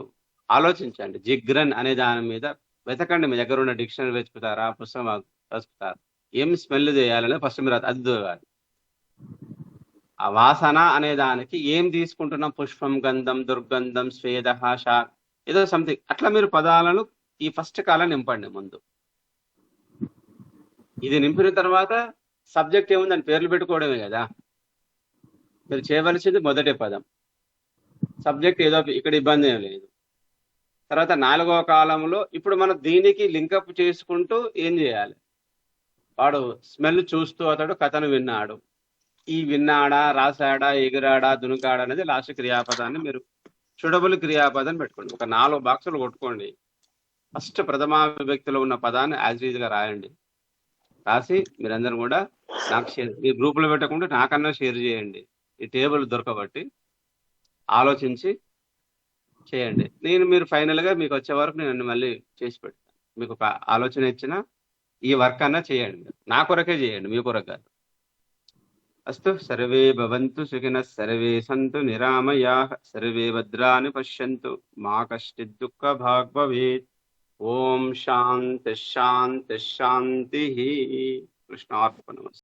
ఆలోచించండి. జిగ్రన్ అనే దాని మీద వెతకండి. మీ దగ్గర ఉన్న డిక్షనరీ వెతుకుతారా, పుస్తకం వెతుకుతారా, ఏం స్మెల్ చేయాలని ఫస్ట్ మీరు అది చదవాలి. ఆ వాసన అనే దానికి ఏం తీసుకుంటున్నాం? పుష్పం, గంధం, దుర్గంధం, స్వేద, ఏదో సంథింగ్ అట్లా మీరు పదాలను ఈ ఫస్ట్ కాలం నింపండి ముందు. ఇది నింపిన తర్వాత సబ్జెక్ట్ ఏముంది, దాని పేర్లు పెట్టుకోవడమే కదా. మీరు చేయవలసింది మొదటి పదం, సబ్జెక్ట్ ఏదో ఇక్కడ ఇబ్బంది ఏం లేదు. తర్వాత 4వ కాలంలో ఇప్పుడు మనం దీనికి లింకప్ చేసుకుంటూ ఏం చేయాలి? వాడు స్మెల్ చూస్తూ అతడు కథను విన్నాడు. ఈ విన్నాడా, రాశాడా, ఎగిరాడా, దునుకాడా అనేది లాస్ట్ క్రియాపదాన్ని మీరు చూడబుల్ క్రియాపదం పెట్టుకోండి. ఒక 4 బాక్సులు కొట్టుకోండి. ఫస్ట్ ప్రథమా విభక్తిలో ఉన్న పదాన్ని యాజ్ ఈజ్ గా రాయండి. రాసి మీరందరూ కూడా నాకు షేర్, మీ గ్రూపులో పెట్టకుండా నాకన్నా షేర్ చేయండి. ఈ టేబుల్ దొరకబట్టి ఆలోచించి చేయండి. మీరు ఫైనల్గా మీకు వచ్చే వరకు నేను మళ్ళీ చేసి పెడతాను. మీకు ఒక ఆలోచన ఇచ్చిన ఈ వర్క్ అన్నా చేయండి. నా కొరకే చేయండి, మీ కొరకు కాదు. అస్తు సర్వే భవంతు సుఖినః సర్వే సంతు నిరామయాః సర్వే భద్రాణి పశ్యంతు మా కశ్చిద్ దుఃఖభాగ్ భవేత్. ఓం శాంతి శాంతి శాంతి. కృష్ణార్పణమస్తు.